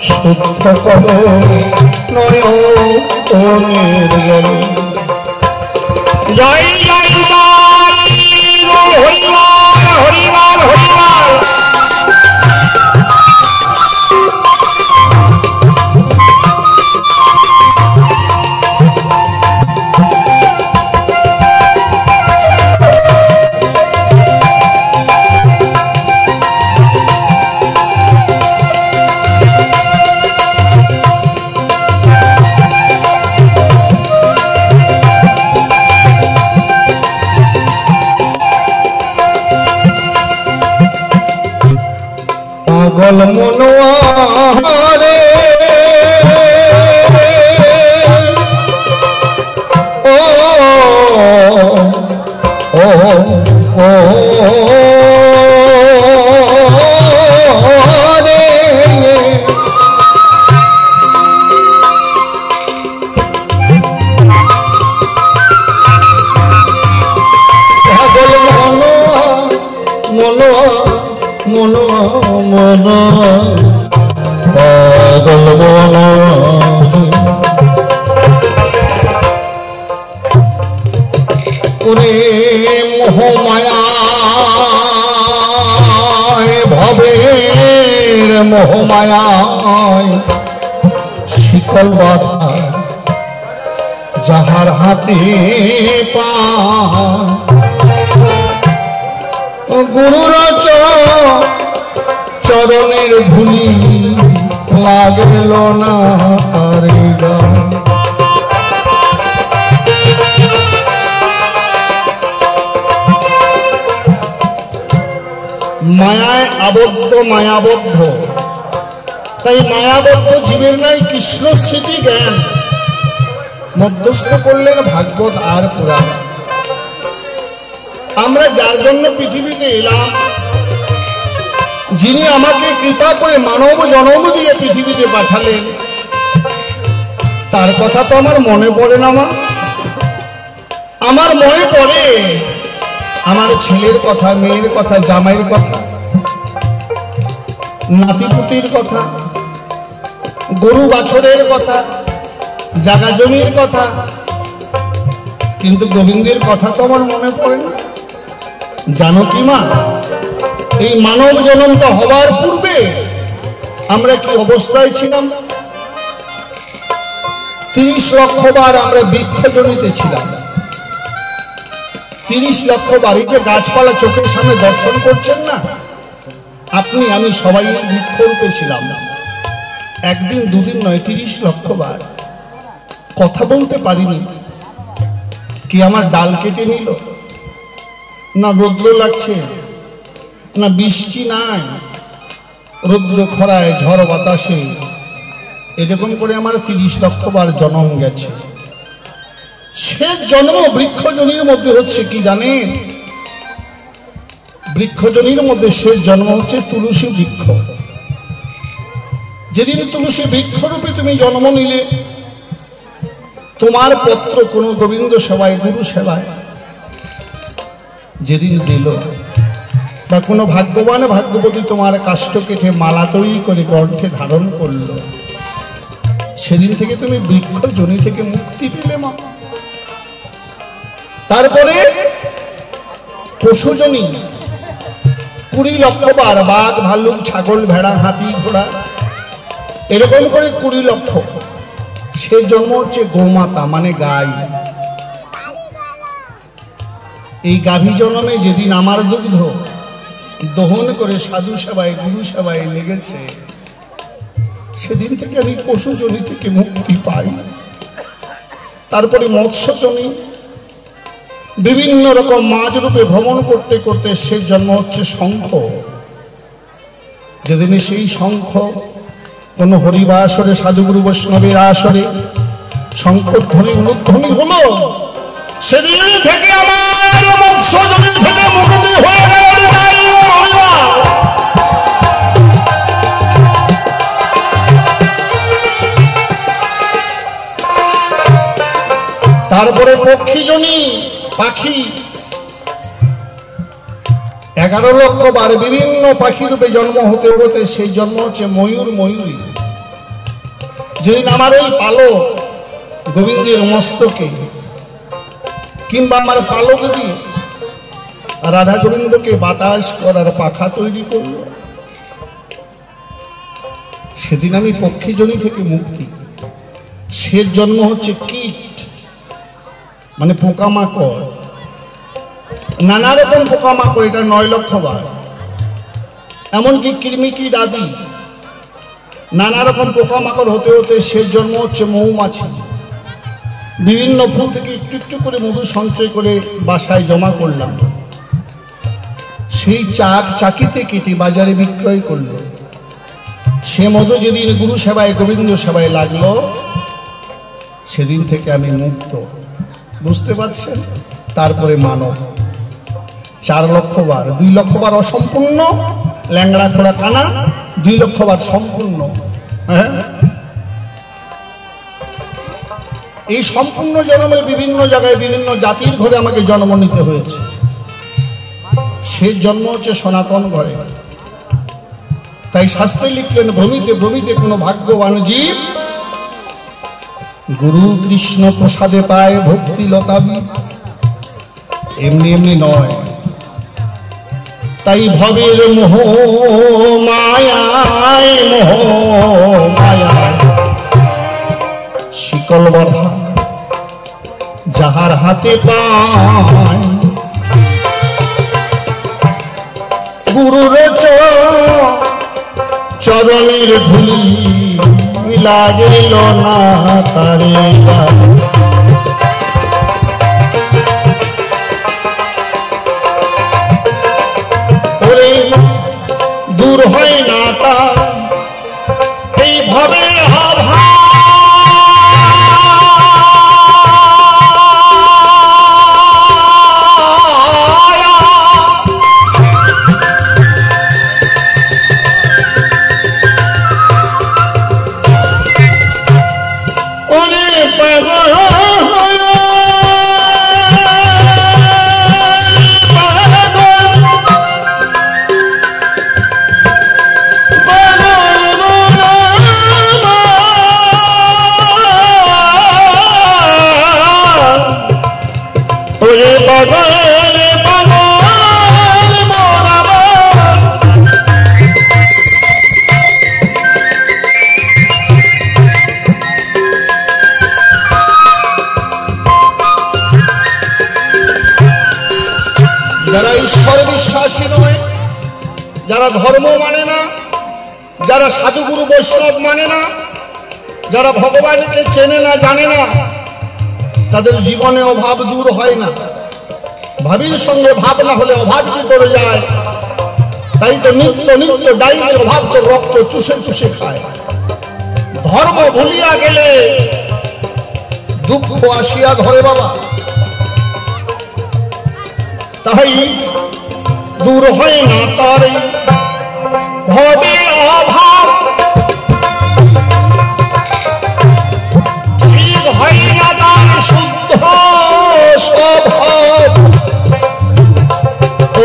শুদ্ধ করো নয়নের জলে। জয় জয় জয় হরিবাল হরিবাল হরিবাল। পাগল মনোয়ারে ও ও ও রে পাগল মনোয়া পাগল মনোয়া ওরে মোহমায়ায় ভবের মোহমায়ায় শিকল বাঁধা যাহার হাতে পা গুরুর চরণের ধুলি লাগল না রে গা মায়ায় আবদ্ধ মায়াবদ্ধ তাই মায়াবদ্ধ জীবের নাই কৃষ্ণ স্মৃতি জ্ঞান মধ্যস্থ করলেন ভাগবত আর পুরাণ আমরা যার জন্য পৃথিবীতে এলাম যিনি আমাকে কৃপা করে মানব জন্ম দিয়ে পৃথিবীতে পাঠালেন তার কথা তো আমার মনে পড়ে না আমার মনে পড়ে আমার ছেলের কথা মেয়ের কথা জামাইয়ের কথা নাতিপুতির কথা গরু বাছরের কথা জাগা জমির কথা কিন্তু গোবিন্দের কথা তো আমার মনে পড়ে না জানো কি মা এই মানব জন্মটা হবার পূর্বে আমরা কি অবস্থায় ছিলাম 30 লক্ষ বার আমরা বৃক্ষজনিতে ছিলাম 30 লক্ষ বার এই যে গাছপালা চোখের সামনে দর্শন করছেন না আপনি আমি সবাই বৃক্ষরূপে ছিলাম একদিন দুদিন নয় 30 লক্ষ বার কথা বলতে পারিনি কি আমার ডাল কেটে নিল না রৌদ্র লাগছে না বৃষ্টি নাই রৌদ্র খরায় ঝড় বাতাসে এরকম করে আমার 30 লক্ষ বার জন্ম গেছে শেষ জন্ম বৃক্ষজনির মধ্যে হচ্ছে কি জানেন বৃক্ষজনির মধ্যে শেষ জন্ম হচ্ছে তুলসী বৃক্ষ যেদিন তুলসী বৃক্ষরূপে তুমি জন্ম নিলে তোমার পত্র কোন গোবিন্দ সেবায় গুরু সেবায় যেদিন দিল বা কোনো ভাগ্যবান ভাগ্যবতী তোমার কাষ্ঠ কেটে মালা তৈরি করে কণ্ঠে ধারণ করলো সেদিন থেকে তুমি বৃক্ষজনি থেকে মুক্তি পেলে মা তারপরে পশুজনি 20 লক্ষ বার বাঘ ভাল্লুক ছাগল ভেড়া হাতি ঘোড়া এরকম করে 20 লক্ষ সে জন্ম হচ্ছে গোমাতা মানে গাই এই গাভী জন্মে যেদিন আমার দুগ্ধ দহন করে সাধু সেবায় গুরু সেবায় লেগেছে সেদিন থেকে আমি পশুজনি থেকে মুক্তি পাই তারপরে মৎস্যজনি বিভিন্ন রকম মাছ রূপে ভ্রমণ করতে করতে সে জন্ম হচ্ছে শঙ্খ যেদিন সেই শঙ্খ কোন হরিবা আসরে সাধুগুরু বৈষ্ণবের আসরে শঙ্করধ্বনি উলুধ্বনি হলো সেদিন থেকে আমার মৎস্যজনি থেকে মুক্তি হয়ে গেল তারপরে পক্ষীজনি পাখি 11 লক্ষ বার বিভিন্ন পাখি রূপে জন্ম হতে হতে সেই জন্ম হচ্ছে ময়ূর ময়ূরী যেদিন আমার এই পালক গোবিন্দের মস্তকে কিংবা আমার পালক দিয়ে রাধা গোবিন্দকে বাতাস করার পাখা তৈরি করল সেদিন আমি পক্ষীজনি থেকে মুক্তি সে জন্ম হচ্ছে কীট মানে পোকামাকড় নানা রকম পোকামাকড় এটা 9 লক্ষ বার এমনকি কৃমিকীট আদি নানা রকম পোকামাকড় হতে হতে শেষ জন্ম হচ্ছে মৌমাছি বিভিন্ন ফুল থেকে একটু একটু করে মধু সঞ্চয় করে বাসায় জমা করলাম সেই চাকিতে কেটে বাজারে বিক্রয় করলো সে মতো যেদিন গুরু সেবায় গোবিন্দ সেবায় লাগলো সেদিন থেকে আমি মুক্ত। বুঝতে পারছেন? তারপরে মানব 4 লক্ষ বার, 2 লক্ষ বার অসম্পূর্ণ, ল্যাংড়া খোড়া কানা, 2 লক্ষ বার সম্পূর্ণ। হ্যাঁ, এই সম্পূর্ণ জন্মে বিভিন্ন জায়গায় বিভিন্ন জাতির ঘরে আমাকে জন্ম নিতে হয়েছে। সে জন্ম হচ্ছে সনাতন ঘরে। তাই শাস্ত্রে লিখলেন, ভ্রমিতে ভ্রমিতে কোনো ভাগ্যবান জীব গুরু কৃষ্ণ প্রসাদে পায় ভক্তি লতাবি। এমনি এমনি নয়। তাই ভবের মোহ মায়ায় শিকল বাঁধা যাহার হাতে পায়, গুরুর চরণের ধুলি লাগিল না তারে। ওরে দূর হয় না তা এইভাবে যারা ঈশ্বর বিশ্বাসী নয়, যারা ধর্ম মানে না, যারা সাধুগুরু বৈষ্ণব মানে না, যারা ভগবানকে চেনে না জানে না, তাদের জীবনে অভাব দূর হয় না। ভাবির সঙ্গে ভাব না হলে অভাব কি করে যায়? তাই তো নিত্য নিত্য ডাইনি অভাব তো রক্ত চুষে চুষে খায়। ধর্ম ভুলিয়া গেলে দুঃখ আসিয়া ধরে বাবা। তাই দূর হয় না তার ভবের অভাব, জীব হয় না তার শুদ্ধ স্বভাব।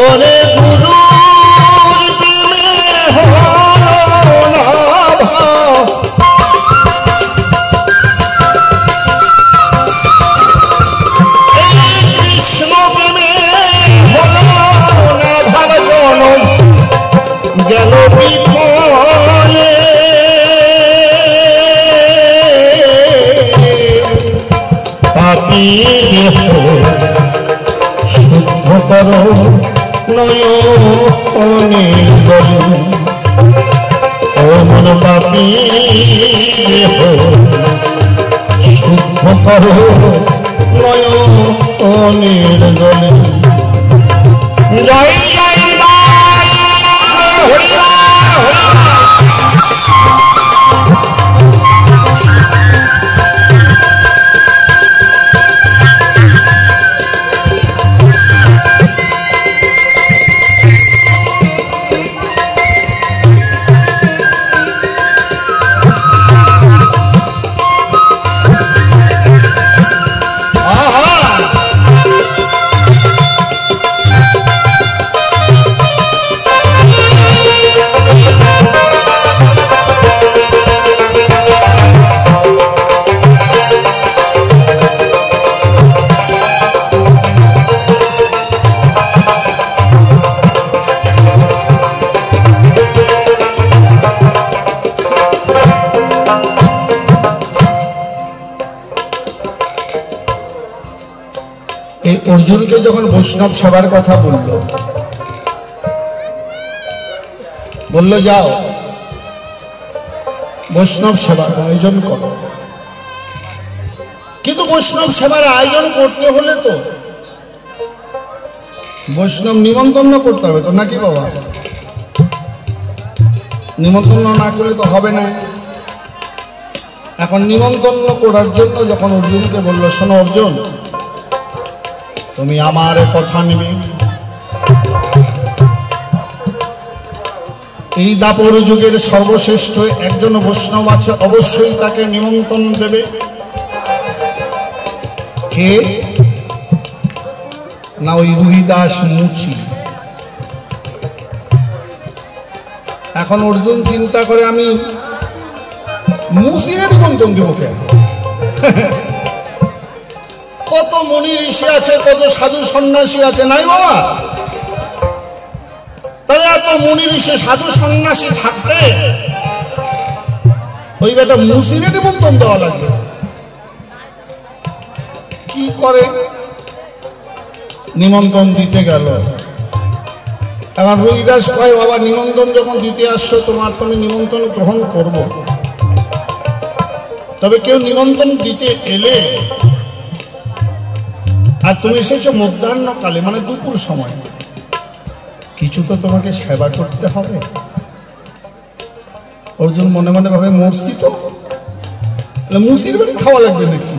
ওরে গুরুর প্রেমে হলো না ভাব, এই কৃষ্ণ প্রেমে হলো না ভাব। জনম গেল বিফলে, পাপী দেহ শুদ্ধ করো নয়নে জল। ও মন পাপী দেহ শুদ্ধ করো নয়নের জলে। জয় জয় অর্জুনকে যখন বৈষ্ণব সেবার কথা বলল যাও বৈষ্ণব সেবার আয়োজন করো। কিন্তু বৈষ্ণব সেবার আয়োজন করতে হলে তো বৈষ্ণব নিমন্ত্রণ করতে হবে তো, নাকি বাবা? নিমন্ত্রণ না করলে তো হবে না। এখন নিমন্ত্রণ করার জন্য যখন অর্জুনকে বলল, শোনো অর্জুন, তুমি আমার কথা নেবে, এই দাপর যুগের সর্বশ্রেষ্ঠ একজন বৈষ্ণব আছে, অবশ্যই তাকে নিমন্ত্রণ দেবে। কে না? ওই রুহিদাস মুচি। এখন অর্জুন চিন্তা করে, আমি মুচির নিমন্ত্রণ দেবো কেন? কত মুনি ঋষি আছে, কত সাধু সন্ন্যাসী আছে, নাই বাবা? তাহলে এত মুনি ঋষি সাধু সন্ন্যাসী থাকতে ওই বেটা মুচির নিমন্ত্রণ দেওয়া লাগবে? কি করে? নিমন্ত্রণ দিতে গেল। এখন রুহিদাস কয়, বাবা নিমন্ত্রণ যখন দিতে আসছো, তোমার তো আমি নিমন্ত্রণ গ্রহণ করব, তবে কেউ নিমন্ত্রণ দিতে এলে আর তুমি এসেছো মধ্যাহ্নকালে, মানে দুপুর সময়, কিছু তো তোমাকে সেবা করতে হবে। অর্জুন মনে মনে ভাবে, মরছি তো, মুসির বাড়ি খাওয়া লাগবে নাকি?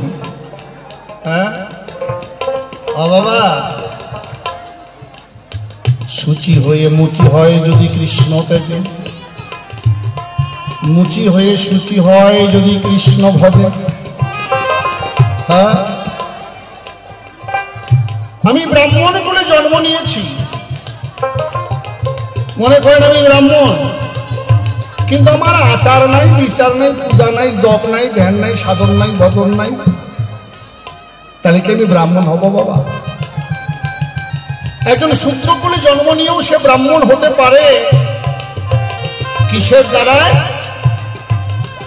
হ্যাঁ ও বাবা, শুচি হয়ে মুচি হয় যদি কৃষ্ণ থেকে, মুচি হয়ে শুচি হয় যদি কৃষ্ণ ভজে। হ্যাঁ, আমি ব্রাহ্মণ করে জন্ম নিয়েছি, মনে করেন আমি ব্রাহ্মণ, কিন্তু আমার আচার নাই, বিচার নাই, পূজা নাই, জপ নাই, ধ্যান নাই, সাধন নাই, ভজন নাই, তাহলে কি আমি ব্রাহ্মণ হব বাবা? একজন শূদ্র কুলে জন্ম নিয়েও সে ব্রাহ্মণ হতে পারে। কিসের দ্বারায়?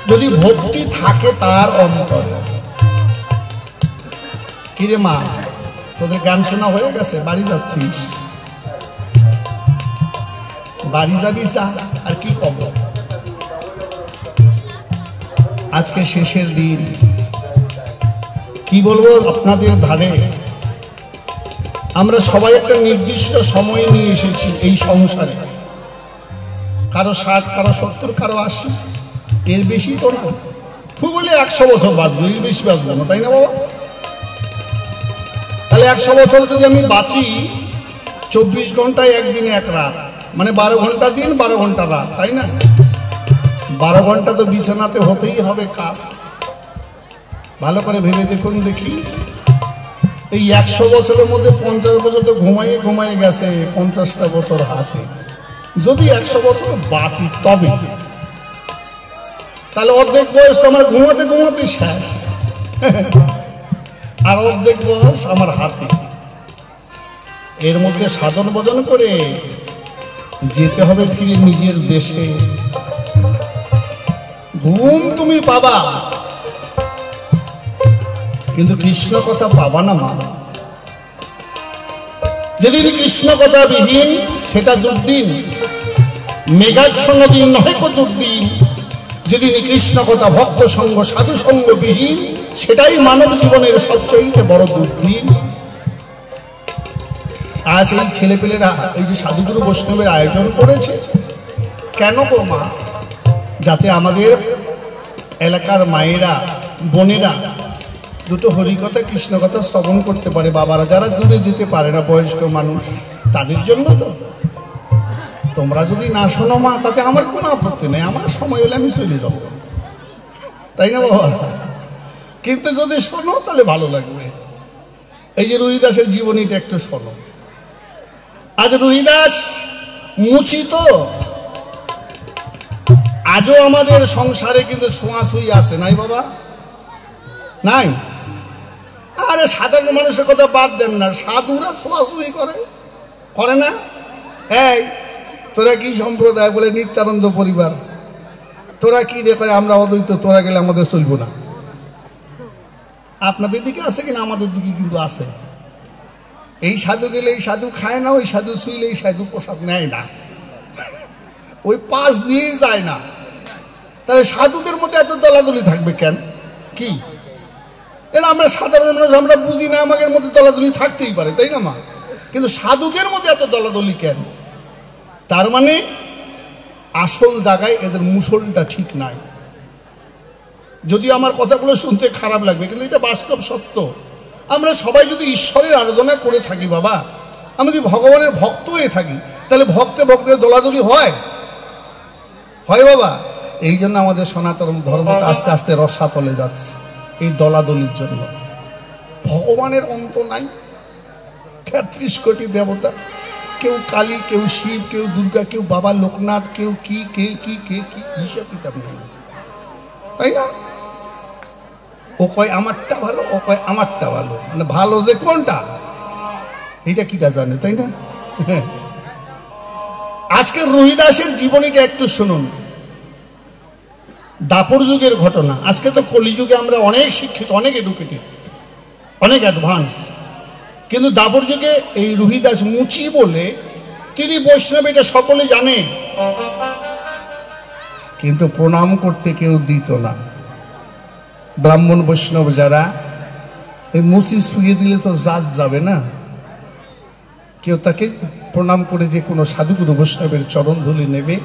যদি ভক্তি থাকে তার অন্তরে। কিরে মা, তোদের গান শোনা হয়ে গেছে, বাড়ি যাচ্ছিস? বাড়ি যাবি যা, আর কি কব? আজকে শেষের দিন, কি বলবো আপনাদের ধারে, আমরা সবাই একটা নির্দিষ্ট সময় নিয়ে এসেছি এই সংসারে। কারো 60, কারো 70, কারো 80, এর বেশি তো না। খুব বলে 100 বছর বাঁচবো, এর বেশি বাঁচবো না, তাই না বাবা? তাহলে 100 বছর যদি আমি বাঁচি, 24 ঘন্টায় একদিনে এক রাত, মানে 12 ঘন্টা দিন, 12 ঘন্টা রাত, তাই না? 12 ঘন্টা তো বিছানাতে হতেই হবে কার? ভালো করে ভেবে দেখুন দেখি, এই 100 বছরের মধ্যে 50 বছর তো ঘুমাইয়ে ঘুমাইয়ে গেছে, 50টা বছর হাতে। যদি 100 বছর বাঁচি তবে, তাহলে অর্ধেক বয়স তো আমার ঘুমাতে ঘুমাতে শেষ, আর অর্ধেক বয়স আমার হাতে। এর মধ্যে সাধন ভজন করে যেতে হবে ফিরে নিজের দেশে। ঘুম তুমি পাবা, কিন্তু কৃষ্ণ কথা পাবা না মা। যেদিন কৃষ্ণ কথা বিহীন, সেটা দুর্দিন, মেঘাচ্ছন্ন দিন নয় কো দুর্দিন। যেদিন কৃষ্ণ কথা ভক্ত সঙ্গ সাধু সঙ্গ বিহীন, সেটাই মানব জীবনের সবচেয়ে বড় দুর্দিন। আজ এই ছেলেপেলেরা এই যে সাধুগুরু বৈষ্ণবের আয়োজন করেছে, কেন গো মা? যাতে আমাদের এলাকার মায়েরা, বোনেরা দুটো হরিকথা কৃষ্ণ কথা শ্রবণ করতে পারে। বাবারা যারা দূরে যেতে পারে না, বয়স্ক মানুষ, তাদের জন্য তো। তোমরা যদি না শোনো মা, তাতে আমার কোনো আপত্তি নেই, আমার সময় হলে আমি চলে যাব, তাই না বাবা? কিন্তু যদি শোনো তাহলে ভালো লাগবে। এই যে রুহিদাসের জীবনীটা একটু শোনো। আজ রুহিদাস মুচি তো, আজও আমাদের সংসারে কিন্তু ছোঁয়াছুঁই আছে, নাই বাবা? নাই? আরে সাধারণ মানুষের কথা বাদ দেন না, সাধুরা ছোঁয়াছুঁই করে না? এই তোরা কি সম্প্রদায়? বলে নিত্যানন্দ পরিবার। তোরা কি দেখে? আমরা অদ্বৈত, তোরা গেলে আমাদের চলবো না। আপনাদের দিকে আছে কিনা? আমাদের দিকে কিন্তু আছে। এই সাধু গেলে এই সাধু খায় না, ওই সাধু শুইলে এই সাধু প্রসাদ নেয় না, ওই পাশ দিয়ে যায় না। তাহলে সাধুদের মধ্যে এত দলাদলি থাকবে কেন? কি এরা? আমরা সাধারণ মানুষ, আমরা বুঝি না, আমাদের মধ্যে দলাদলি থাকতেই পারে, তাই না মা? কিন্তু সাধুদের মধ্যে এত দলাদলি কেন? তার মানে আসল জায়গায় এদের মুসলটা ঠিক নাই। যদি আমার কথাগুলো শুনতে খারাপ লাগবে, কিন্তু এটা বাস্তব সত্য। আমরা সবাই যদি ঈশ্বরের আরাধনা করে থাকি বাবা, আমরা যদি ভগবানের ভক্ত হয়ে থাকি, তাহলে ভক্তে ভক্তে দোলাদলি হয় বাবা। এই জন্য আমাদের সনাতন ধর্মটা আস্তে আস্তে রসাতলে যাচ্ছে, এই দলাদলির জন্য। ভগবানের অন্ত নাই, 33 কোটি দেবতা, কেউ কালী, কেউ শিব, কেউ দুর্গা, কেউ বাবা লোকনাথ, কেউ কি কে কি কে কি হিসাব কিতাব নেই, তাই না? ও কয় আমারটা ভালো, ও কয় আমারটা ভালো, মানে ভালো যে কোনটা এটা কিটা জানে, তাই না? আজকে রহিদাসের জীবনীটা একটু শুনুন। দাপর যুগের ঘটনা। আজকে তো কলিযুগে আমরা অনেক শিক্ষিত, অনেক এডুকেটেড, অনেক অ্যাডভান্স, কিন্তু দাপর যুগে এই রহিদাস মুচি বলে তিনি বৈষ্ণব, এটা সকলে জানে, কিন্তু প্রণাম করতে কেউ দিত না। ব্রাহ্মণ বৈষ্ণব যারা, এই মুচি শুয়ে দিলে তো জাত যাবে না, কেউ তাকে প্রণাম করে যে কোনো সাধুগুরু বৈষ্ণবের চরণ ধুলি নেবে,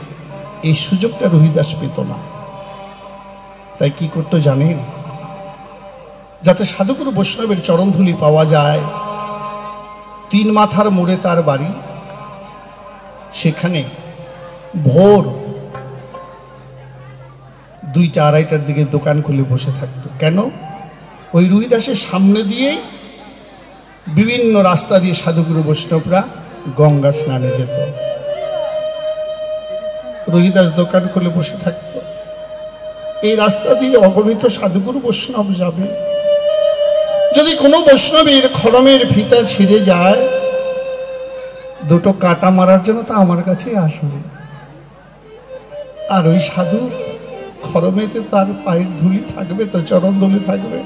এই সুযোগটা রহিদাস পেত না। তাই কি করতো জানেন? যাতে সাধুগুরু বৈষ্ণবের চরণ ধুলি পাওয়া যায়, 3 মাথার মোড়ে তার বাড়ি, সেখানে ভোর 2টা-2:30টার দিকে দোকান খুলে বসে থাকতো। কেন? ওই রহিদাসের সামনে দিয়েই বিভিন্ন রাস্তা দিয়ে সাধুগুরু বৈষ্ণবরা গঙ্গা স্নানে যেত। রহিদাস দোকান খুলে বসে থাকত, এই রাস্তা দিয়ে অগণিত সাধুগুরু বৈষ্ণব যাবে। যদি কোনো বৈষ্ণবের খড়মের ফিতা ছিঁড়ে যায়, 2টো কাটা মারার জন্য তা আমার কাছে আসবে। আর ওই সাধু খড়মেতে তার পায়ের ধুলি থাকবে, তো চরণ ধুলি থাকবে,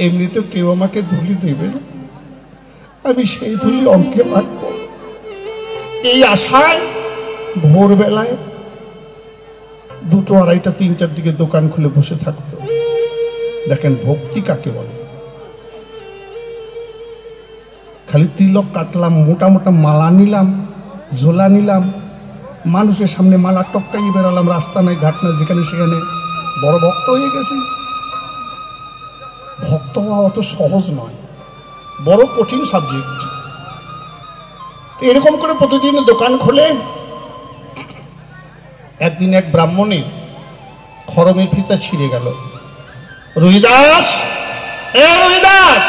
এমনি তো কেউ আমাকে ধুলি দেবে না, আমি সেই ধুলি অঙ্কে মাখব। এই আশায় ভোরবেলায় 2টো, 2:30, 3টার দিকে দোকান খুলে বসে থাকতো। দেখেন ভক্তি কাকে বলে। খালি তিলক কাটলাম, মোটা মোটা মালা নিলাম, ঝোলা নিলাম, মানুষের সামনে মালা টপকাই বেড়ালাম, রাস্তা নাই ঘাট নাই, যেখানে সেখানে বড় ভক্ত হয়ে গেছি। ভক্ত হওয়া অত সহজ নয়, বড় কঠিন সাবজেক্ট। এরকম করে প্রতিদিন দোকান খোলে। একদিন এক ব্রাহ্মণের খড়মের ফিতা ছিঁড়ে গেল। রহিদাস, এ রহিদাস,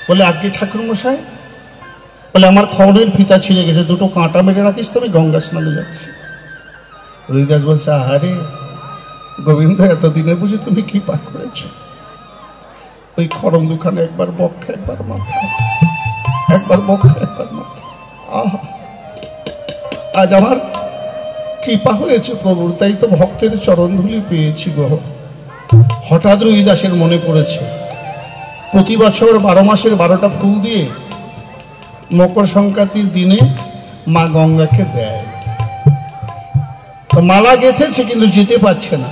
বলে আজ্ঞে ঠাকুর মশাই, বলে আমার খড়মের ফিতা ছিঁড়ে গেছে, 2টো কাঁটা মেরে রাখিস তো, আমি গঙ্গা স্নানে যাচ্ছি। রহিদাস বলছে, আহারে গোবিন্দ, এতদিনে বুঝি তুমি কি পাক করেছ? ওই খড়ম দুখানে একবার বক্ষে, একবার মাথা, একবার বক্ষে, একবার মাথা। আহা, আজ আমার কৃপা হয়েছে প্রভুর, তাই তো ভক্তের চরণ ধুলি পেয়েছি গো। হঠাৎ রহিদাসের মনে পড়েছে, প্রতি বছর 12 মাসের 12টা ফুল দিয়ে মকর সংক্রান্তির দিনে মা গঙ্গাকে দেয়। তো মালা গেঁথেছে কিন্তু যেতে পারছে না।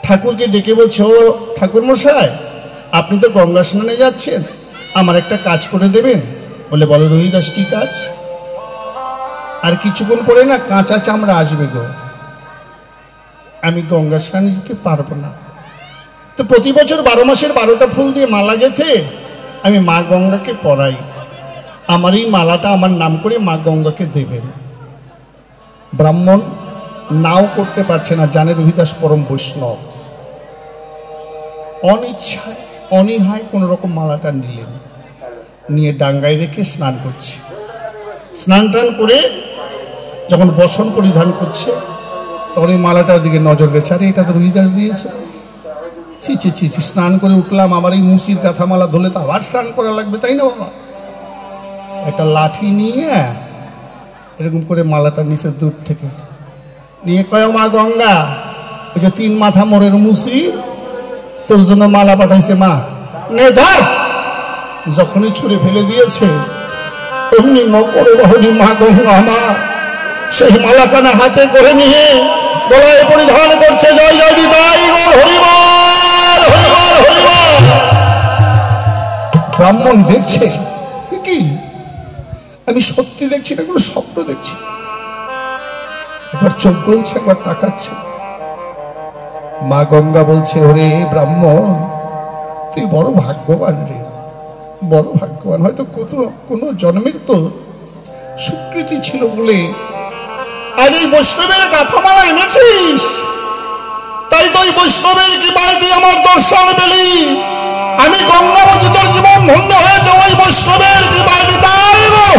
ঠাকুরকে ডেকে বলছে, ও ঠাকুর মশাই, আপনি তো গঙ্গা স্নানে যাচ্ছেন, আমার একটা কাজ করে দেবেন? বলে, বলো রহিদাস, কি কাজ? আর কিছুক্ষণ পরে না কাঁচা চামড়া আসবে গো, আমি গঙ্গা স্নানে যেতে পারবো না। তো প্রতি বছর 12 মাসের 12টা ফুল দিয়ে মালা গেঁথে আমি মা গঙ্গাকে পরাই, আমার এই মালাটা আমার নাম করে মা গঙ্গাকে দেবেন। ব্রাহ্মণ নাও করতে পারছে না, জানে রহিদাস পরম বৈষ্ণব। অনিচ্ছায় অনীহায় কোন রকম মালাটা নিলেন, নিয়ে ডাঙ্গায় রেখে স্নান করছে। স্নান টান করে যখন বসন পরিধান করছে, তখন এই মালাটার দিকে নজর গেছে, আরে এটা তো রহিদাস দিয়েছে। ছি ছি ছি, স্নান করে উঠলাম, আমার এই মুসির কাঁথা মালা ধরলে তো আবার স্নান করা লাগবে, তাই না বাবা? একটা লাঠি নিয়ে এরকম করে মালাটা নিচে দূর থেকে নিয়ে কয়, মা গঙ্গা, ওই যে 3 মাথা মোড়ের মুসি তোর জন্য মালা পাঠাইছে, মা নে ধর। যখনই ছুঁড়ে ফেলে দিয়েছে, অমনি মকর বাহুনী মা গঙ্গা আমার সেই মালাখানা হাতে করে নিয়ে গলায় পরিধান করছে, জয় জয় নিতাই গৌর হরিবল হরিবল হরিবল। ব্রাহ্মণ দেখছে, কি আমি সত্যি দেখছি না, কোনো স্বপ্ন দেখছি? এবার চোখ বলছে, একবার তাকাচ্ছে। মা গঙ্গা বলছে, ওরে ব্রাহ্মণ, তুই বড় ভাগ্যবান রে, বড় ভাগ্যবান। হয়তো কোন জন্মের তো স্বীকৃতি ছিল বলে আর এই বৈষ্ণবের গাথামালা এনেছিস, তাই তো এই বৈষ্ণবের কৃপায় তুই আমার দর্শন পেলি। আমি গঙ্গা বলছি, তোর জীবন ধন্য হয়েছে ওই বৈষ্ণবের কৃপায়।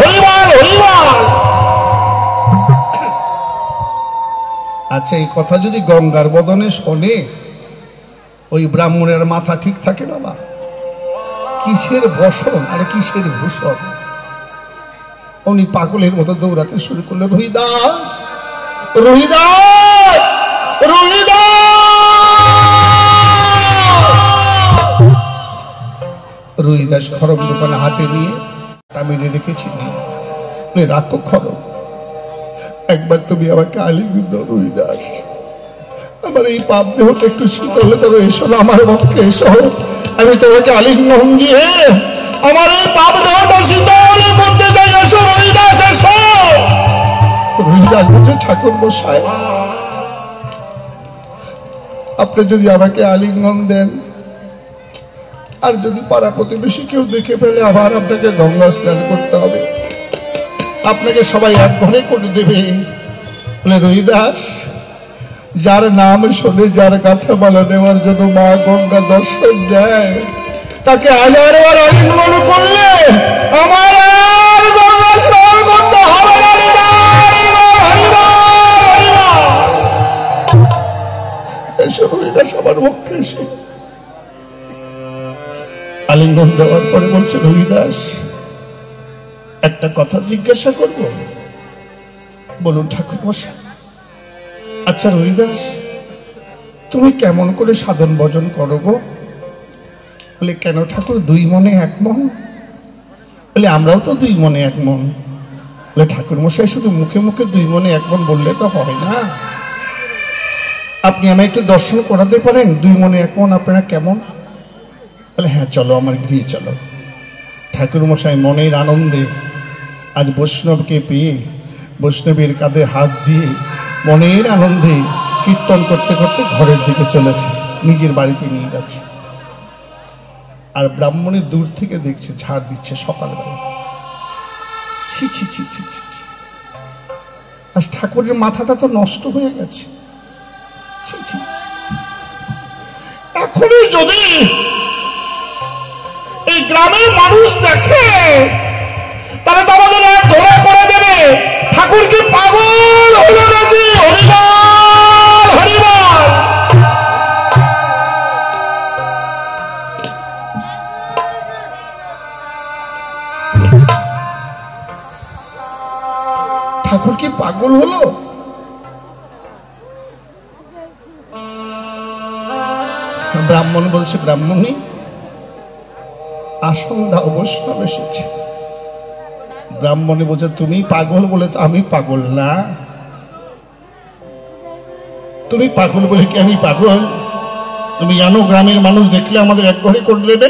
হরিবাল হরিবাল। আচ্ছা, এই কথা যদি গঙ্গার বদনে শোনে, ওই ব্রাহ্মণের মাথা ঠিক থাকে বাবা? কিসের বসন আর কিসের ভূষণ! উনি পাগলের মতো দৌড়াতে শুরু করলো, রোহিদাস রোহিদাস রোহিদাস। রোহিদাস খড়ম দোকানে হাতে নিয়ে মেরে রেখেছিনি। রাখো খড়ম, একবার তুমি আমাকে আলিঙ্গন দাও রোহিদাস। আমার এই পাপ দেহটা একটু শীতল হলে এসো না আমার পক্ষে, এসো। আমি তোমাকে আলিঙ্গন দিয়ে আমার এই পাপ দেহটা শীতল করতে চাই, এসো রোহিদাস এসো। রোহিদাস বলছে, ঠাকুর মশাই, আপনি যদি আমাকে আলিঙ্গন দেন, আর যদি পাড়া প্রতিবেশী কেউ দেখে ফেলে, আবার আপনাকে গঙ্গা স্নান করতে হবে, আপনাকে সবাই এক ঘরে করে দেবে। বলে, রোহিদাস, যার নাম শোনে, যার কাছে মালা দেওয়ার জন্য মা গঙ্গা দর্শন দেয়, তাকে 1000বার আলিঙ্গন করলে আমার আর গঙ্গা স্নান করতে হবে না। এসো রোহিদাস, আমার মুখে এসে আলিঙ্গন দেওয়ার পরে বলছে, রোহিদাস, একটা কথা জিজ্ঞাসা করব? বলুন ঠাকুর মশাই। আচ্ছা রোহিদাস, তুমি কেমন করে সাধন ভজন করো গো? বলে, কেন ঠাকুর, 2 মনে 1 মন? বলে, আমরাও তো 2 মনে 1 মন। বলে, ঠাকুর মশাই, শুধু মুখে মুখে 2 মনে 1 মন বললে তো হয় না, আপনি আমায় একটু দর্শন করাতে পারেন 2 মনে 1 মন আপনারা কেমন? বলে, হ্যাঁ চলো, আমার গৃহে চলো। ঠাকুর মশাই মনের আনন্দে আজ বৈষ্ণবকে পেয়ে, বৈষ্ণবের কাঁধে হাত দিয়ে মনের আনন্দে কীর্তন করতে করতে ঘরের দিকে চলেছে, নিজের বাড়িতে নিয়ে যাচ্ছে। আর ব্রাহ্মণের দূর থেকে দেখছে, ঝাড় দিচ্ছে সকালবেলা। ছি ছি ছি ছি ছি। আজ ঠাকুরের মাথাটা তো নষ্ট হয়ে গেছে। ছি ছি। এখনই যদি এই গ্রামের মানুষ দেখে, তাহলে তো আমাদের এক ধরে করে দেবে। ঠাকুর কি পাগল হলো নাকি? হরিবল হরিবল। ঠাকুর কি পাগল হলো? ব্রাহ্মণ বলছে, ব্রাহ্মণী, আসন দাও, বৈষ্ণব এসেছে। ব্রাহ্মণী বলছে, তুমি পাগল বলে তো আমি পাগল না। তুমি পাগল বলে কি আমি পাগল? তুমি জানো গ্রামের মানুষ দেখলে আমাদের এক ঘরে করে দেবে?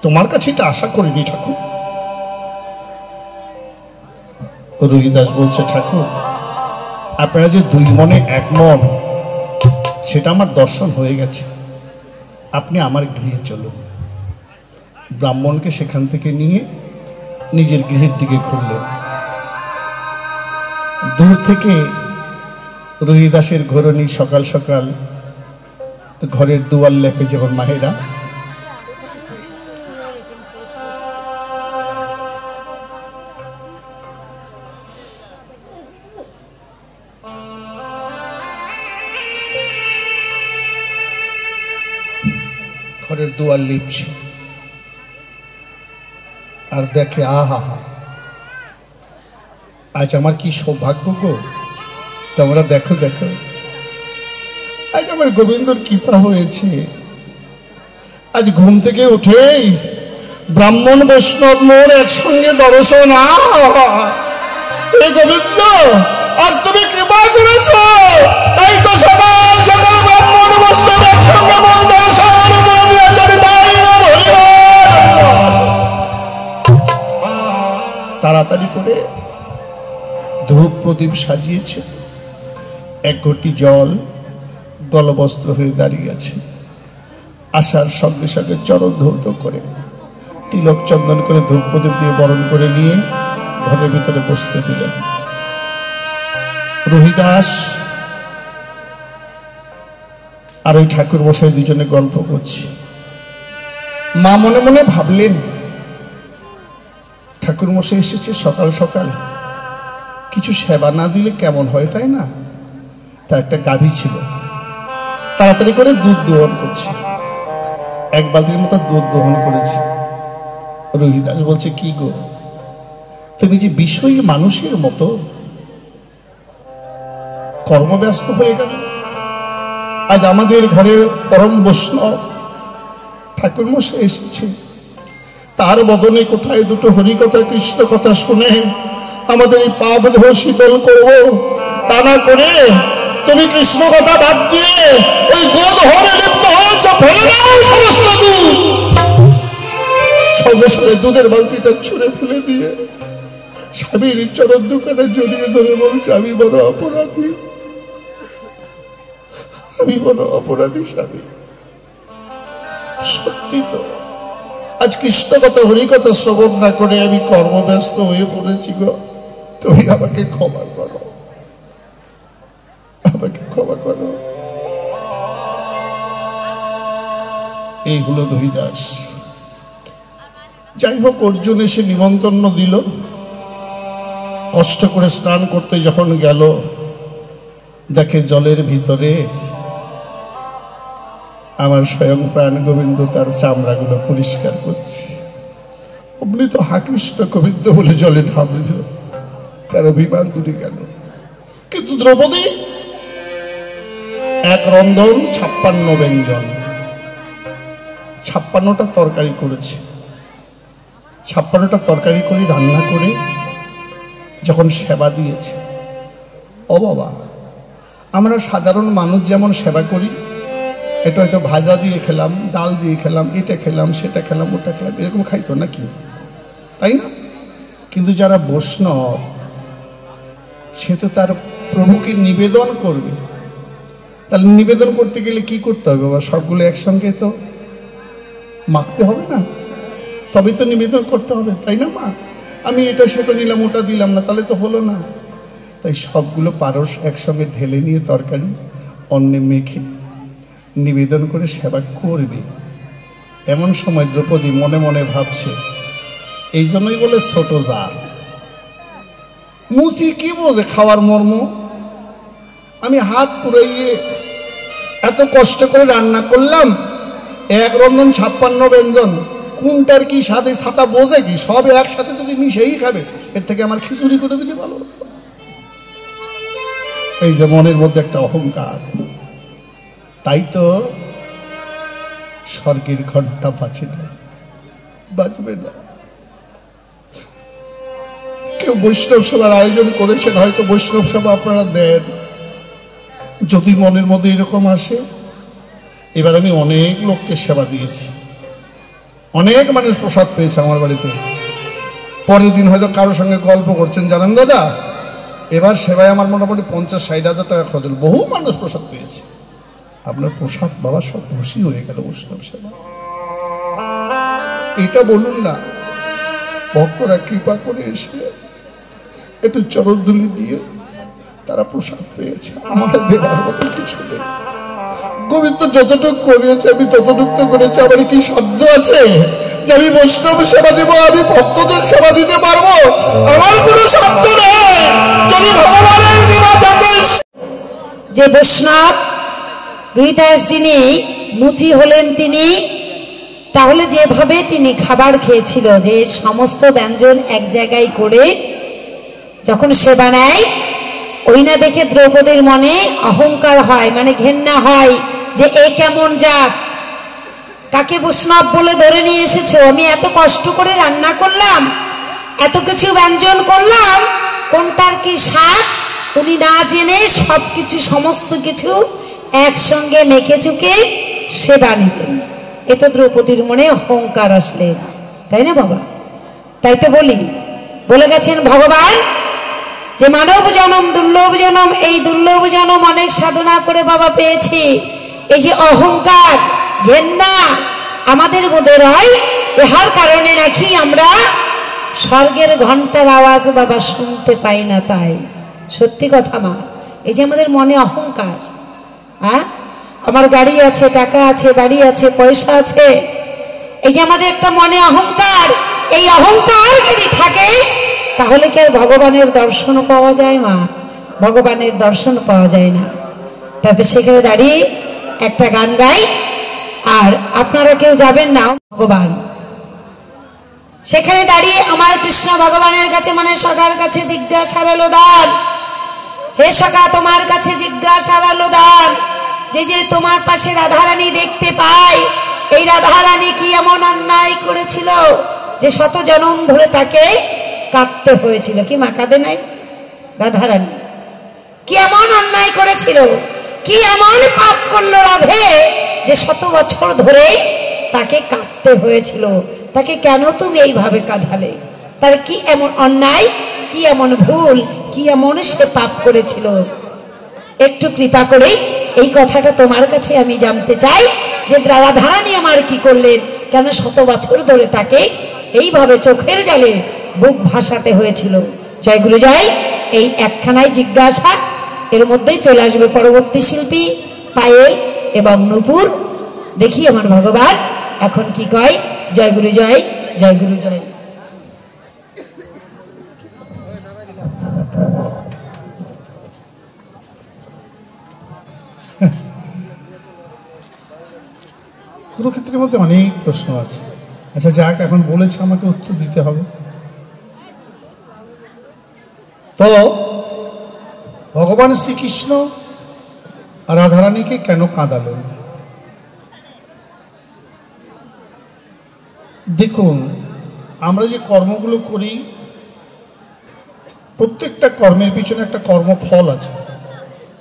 তোমার কাছে এটা আশা করিনি ঠাকুর। রোহিদাস বলছে, ঠাকুর, আপনারা যে 2 মনে 1 মন, সেটা আমার দর্শন হয়ে গেছে, আপনি আমার গৃহে চলুন। ব্রাহ্মণকে সেখান থেকে নিয়ে নিজের গৃহের দিকে ঘুরলেন। দূর থেকে রোহিদাসের ঘোরণী সকাল সকাল ঘরের দুয়ার লেপে যেমন মায়েরা, ঘরের দুয়ার লিপছে আর দেখে, আহা হা, আজ আমার কি সৌভাগ্য গো। তোমরা দেখো দেখো, আজ আমার গোবিন্দর কৃপা হয়েছে। আজ ঘুম থেকে উঠেই ব্রাহ্মণ বৈষ্ণব মোর একসঙ্গে দর্শন। এই গোবিন্দ, আজ তুমি কৃপা করেছ, তাই তো সকাল সকাল ব্রাহ্মণ বৈষ্ণব একসঙ্গে মোর দর্শন করে দিয়েছে। তাড়াতাড়ি করে ধূপ প্রদীপ সাজিয়েছে, এক ঘটি জল গলবস্ত্র হয়ে দাঁড়িয়ে আছে। আসার সঙ্গে সঙ্গে চরণ ধৌত করে তিলক চন্দন করে ধূপ প্রদীপ দিয়ে বরণ করে নিয়ে ঘরের ভিতরে বসতে দিলেন। রহিদাস আর ওই ঠাকুর মশাই দুজনে গল্প করছে। মা মনে মনে ভাবলেন, ঠাকুর মশাই এসেছে সকাল সকাল, কিছু সেবা না দিলে কেমন হয়, তাই না? তা একটা গাভী ছিল, তাড়াতাড়ি করে দুধ দোহন করছে, এক বালতির মতো দুধ দোহন করেছে। রহিদাস বলছে, কি গো, তুমি যে বিষয়ী মানুষের মতো কর্মব্যস্ত হয়ে গেল। আজ আমাদের ঘরে পরম বৈষ্ণব ঠাকুর মশাই এসেছে, তার বদনে কোথায় দুটো হরিকথা কৃষ্ণ কথা শুনে আমাদের এই পাপ দেহ শীতল করবো, তা না করে তুমি কৃষ্ণ কথা বাদ দিয়ে ওই গোধনে লিপ্ত হয়েছ, ফেলে দাও সমস্ত দুধ। সঙ্গে সঙ্গে দুধের বালতিটা ছুঁড়ে ফেলে দিয়ে স্বামীর চরণ দোকানে জড়িয়ে ধরে বলছে, আমি বড় অপরাধী, আমি বড় অপরাধী স্বামী। সত্যি তো, আজ কৃষ্ণ কথা হরি কথা শ্রবণ না করে আমি কর্মব্যস্ত হয়ে পড়েছি গো, তুমি আমাকে ক্ষমা করো, আমাকে ক্ষমা করো। এই হলো রহিদাস। যাই হোক, অর্জুন এসে নিমন্ত্রণ দিল। কষ্ট করে স্নান করতে যখন গেল, দেখে জলের ভিতরে আমার স্বয়ং প্রাণ গোবিন্দ তার চামড়াগুলো পরিষ্কার করছে। অমনি তো হা কৃষ্ণ গোবিন্দ বলে জলে ঢাবলে দিল, তার অভিমান দূরে গেল। কিন্তু দ্রৌপদী এক রন্ধন 56 ব্যঞ্জন, 56টা তরকারি করেছে। 56টা তরকারি করে রান্না করে যখন সেবা দিয়েছে, ও বাবা, আমরা সাধারণ মানুষ যেমন সেবা করি, এটা হয়তো ভাজা দিয়ে খেলাম, ডাল দিয়ে খেলাম, এটা খেলাম, সেটা খেলাম, ওটা খেলাম, এরকম খাইতো নাকি, তাই না? কিন্তু যারা বৈষ্ণব, সে তো তার প্রভুকে নিবেদন করবে। তাহলে নিবেদন করতে গেলে কি করতে হবে বাবা? সবগুলো একসঙ্গে তো মাখতে হবে না, তবে তো নিবেদন করতে হবে, তাই না মা? আমি এটা সেটা নিলাম, ওটা দিলাম না, তাহলে তো হলো না। তাই সবগুলো পারস একসঙ্গে ঢেলে নিয়ে তরকারি অন্নে মেখে নিবেদন করে সেবা করবে। এমন সময় দ্রৌপদী মনে মনে ভাবছে, এই জন্যই বলে ছোট জাল। মুচি কি বোঝে খাওয়ার মর্ম? আমি হাত পুড়াইয়ে এত কষ্ট করে রান্না করলাম, এক রন্ধন 56 ব্যঞ্জন, কোনটার কি স্বাদে ছাতা বোঝে কি? সব একসাথে যদি মিশেই খাবে, এর থেকে আমার খিচুড়ি করে দিলে ভালো হতো। এই যে মনের মধ্যে একটা অহংকার, তাই তো স্বর্গের ঘন্টা বাজে না, বাজবে না। কেউ বৈষ্ণব সভার আয়োজন করেছেন, হয়তো বৈষ্ণব সভা আপনারা দেন। যদি মনের মধ্যে এরকম আসে, এবার আমি অনেক লোককে সেবা দিয়েছি, অনেক মানুষ প্রসাদ পেয়েছে আমার বাড়িতে। পরের দিন হয়তো কারোর সঙ্গে গল্প করছেন, জানেন দাদা, এবার সেবায় আমার মোটামুটি 50-60 হাজার টাকা খরচ হল, বহু মানুষ প্রসাদ পেয়েছে। আপনার প্রসাদ বাবা সব খুশি হয়ে গেল বৈষ্ণব সেবা। এটা বলুন না, ভক্তরা কৃপা করে এসে একটু চরণধুলি দিয়ে তারা প্রসাদ পেয়েছে, আমার দেওয়ার মতো কিছু নেই। গোবিন্দ যতটুকু করেছে আমি ততটুকু করেছি। আমার কি সাধ্য আছে যে আমি বৈষ্ণব সেবা দিব, আমি ভক্তদের সেবা দিতে পারবো? আমার কোনো সাধ্য নেই। যদি ভগবানের কৃপা থাকে। যে বৈষ্ণব রহিদাস যিনি মুচি হলেন, তিনি তাহলে যেভাবে তিনি খাবার খেয়েছিল, যে সমস্ত ব্যঞ্জন এক জায়গায় করে যখন সেবা নেয়, ওই না দেখে দ্রৌপদীর মনে অহংকার হয়, মানে ঘেন্না হয় যে এ কেমন জাত, কাকে বৈষ্ণব বলে ধরে নিয়ে এসেছো? আমি এত কষ্ট করে রান্না করলাম, এত কিছু ব্যঞ্জন করলাম, কোনটার কি স্বাদ উনি না জেনে সবকিছু সমস্ত কিছু একসঙ্গে মেখে চুকে সেবা নিতেন। এ তো দ্রৌপদীর মনে অহংকার আসলে, তাই না বাবা? তাই তো বলে গেছেন ভগবান, যে মানব জনম দুর্লভ জনম, এই দুর্লভ জনম অনেক সাধনা করে বাবা পেয়েছি। এই যে অহংকার ঘেন্না আমাদের মধ্যে রয়, ইহার কারণে নাকি আমরা স্বর্গের ঘন্টার আওয়াজ বাবা শুনতে পাই না। তাই সত্যি কথা মা, এই যে আমাদের মনে অহংকার, আমার গাড়ি আছে, টাকা আছে, বাড়ি আছে, পয়সা আছে, এই যে আমাদের একটা মনে অহংকার, এই অহংকার যদি থাকে তাহলে কি আর ভগবানের দর্শন পাওয়া যায় মা? ভগবানের দর্শন পাওয়া যায় না। তাতে সেখানে দাঁড়িয়ে একটা গান গাই, আর আপনারা কেউ যাবেন না ভগবান সেখানে দাঁড়িয়ে আমার কৃষ্ণ ভগবানের কাছে মানে সখার কাছে জিজ্ঞাসা রইল দান, হে সখা তোমার কাছে জিজ্ঞাসা রইল দান, যে যে তোমার পাশে রাধারানী দেখতে পাই, এই রাধারানী কি এমন অন্যায় করেছিল যে শত জনম ধরে তাকে কাটতে হয়েছিল? কি মা কাঁদে নাই? রাধারানী কি এমন অন্যায় করেছিল, কি এমন পাপ করলো রাধে যে শত বছর ধরে তাকে কাটতে হয়েছিল? তাকে কেন তুমি এইভাবে কাঁধালে? তার কি এমন অন্যায়, কি এমন ভুল, কি এমন সে পাপ করেছিল? একটু কৃপা করে এই কথাটা তোমার কাছে আমি জানতে চাই, যে রাধারানী আমার কি করলেন, কেন শত বছর ধরে তাকে এইভাবে চোখের জলে বুক ভাসাতে হয়েছিল? জয় গুরু জয়। এই একখানায় জিজ্ঞাসা, এর মধ্যেই চলে আসবে পরবর্তী শিল্পী পায়েল এবং নূপুর। দেখি আমার ভগবান এখন কি কয়। জয় গুরু জয়, জয় গুরু জয়। কুরুক্ষেত্রের মধ্যে অনেক প্রশ্ন আছে। আচ্ছা যাক, এখন বলেছে আমাকে উত্তর দিতে হবে। তো ভগবান শ্রীকৃষ্ণ রাধারানীকে কেন কাঁদালেন? দেখুন, আমরা যে কর্মগুলো করি, প্রত্যেকটা কর্মের পিছনে একটা কর্মফল আছে,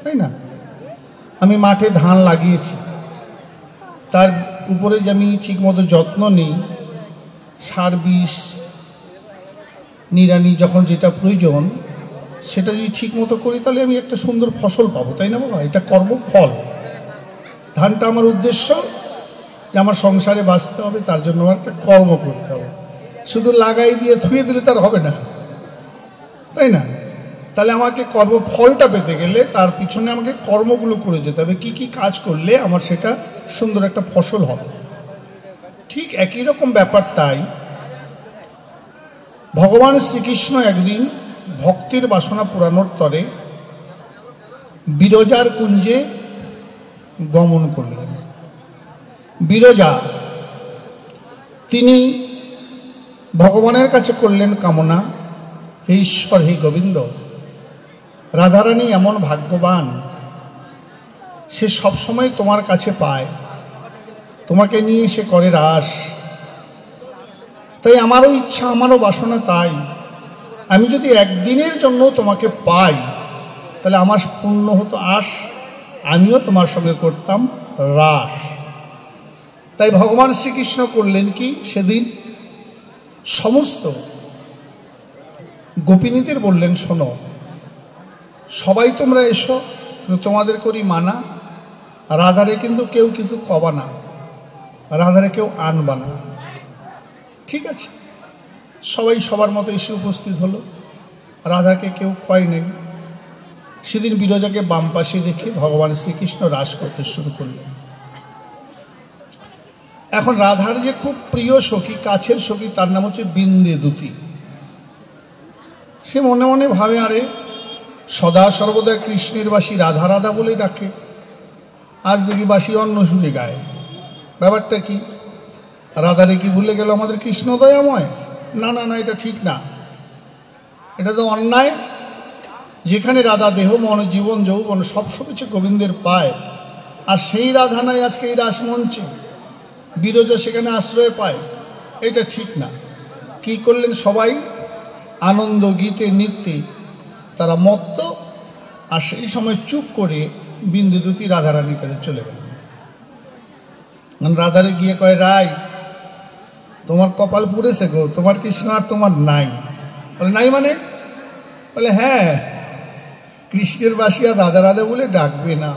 তাই না? আমি মাঠে ধান লাগিয়েছি, তার উপরে যে আমি ঠিকমতো যত্ন নিই, সার বিষ নিড়ানি যখন যেটা প্রয়োজন সেটা যদি ঠিকমতো করি, তাহলে আমি একটা সুন্দর ফসল পাবো, তাই না বাবা? এটা কর্মফল। ধানটা আমার উদ্দেশ্য যে আমার সংসারে বাঁচতে হবে, তার জন্য আমার একটা কর্ম করতে হবে। শুধু লাগাই দিয়ে থুয়ে দিলে তার হবে না, তাই না? তাহলে আমাকে কর্মফলটা পেতে গেলে তার পিছনে আমাকে কর্মগুলো করে যেতে হবে, কি কি কাজ করলে আমার সেটা সুন্দর একটা ফসল হবে। ঠিক একই রকম ব্যাপারটাই ভগবান শ্রীকৃষ্ণ একদিন ভক্তির বাসনা পুরানোর তরে বিরজার কুঞ্জে গমন করলেন। বিরজা তিনি ভগবানের কাছে করলেন কামনা, হে ঈশ্বর, হে গোবিন্দ, রাধারানী এমন ভাগ্যবান, সে সবসময় তোমার কাছে পায়, তোমাকে নিয়ে সে করে রাস। তাই আমারও ইচ্ছা, আমারও বাসনা তাই, আমি যদি একদিনের জন্য তোমাকে পাই তাহলে আমার পূর্ণ হতো আস, আমিও তোমার সঙ্গে করতাম রাস। তাই ভগবান শ্রীকৃষ্ণ করলেন কি, সেদিন সমস্ত গোপিনীদের বললেন, শোনো, সবাই তোমরা এসো, তোমাদের করি মানা, রাধারে কিন্তু কেউ কিছু কবা না, রাধারে কেউ আনবা না, ঠিক আছে? সবাই সবার মতো এসে উপস্থিত হলো, রাধাকে কেউ কয় নেই। সেদিন বিরজাকে বাম পাশে রেখে ভগবান শ্রীকৃষ্ণ রাস করতে শুরু করলেন। এখন রাধার যে খুব প্রিয় সখী, কাছের সখী, তার নাম হচ্ছে বিন্দেদুতি। সে মনে মনে ভাবে, আরে সদা সর্বদা কৃষ্ণের বাসী রাধা রাধা বলেই ডাকে, আজ দেখি বাসী অন্য সুরে গায়, ব্যাপারটা কি? রাধারে কি ভুলে গেল আমাদের কৃষ্ণ দয়াময়? না না না, এটা ঠিক না, এটা তো অন্যায়। যেখানে রাধা দেহ মন জীবন যৌবন সব কিছু গোবিন্দের পায়, আর সেই রাধা নাই আজকে এই রাসমঞ্চে, বিরজা সেখানে আশ্রয় পায়, এটা ঠিক না। কি করলেন? সবাই আনন্দ গীতে নৃত্যে তারা মত্ত, আর সেই সময় চুপ করে বিন্দেদুতি রাধারানীর কাছে চলে গেল। রাধারে গিয়ে কয়, রায় তোমার কপাল পুড়েছে গো, তোমার কৃষ্ণ আর তোমার নাই। বলে, নাই মানে? বলে হ্যাঁ, কৃষ্ণের বাসী আর রাধা রাধা বলে ডাকবে না,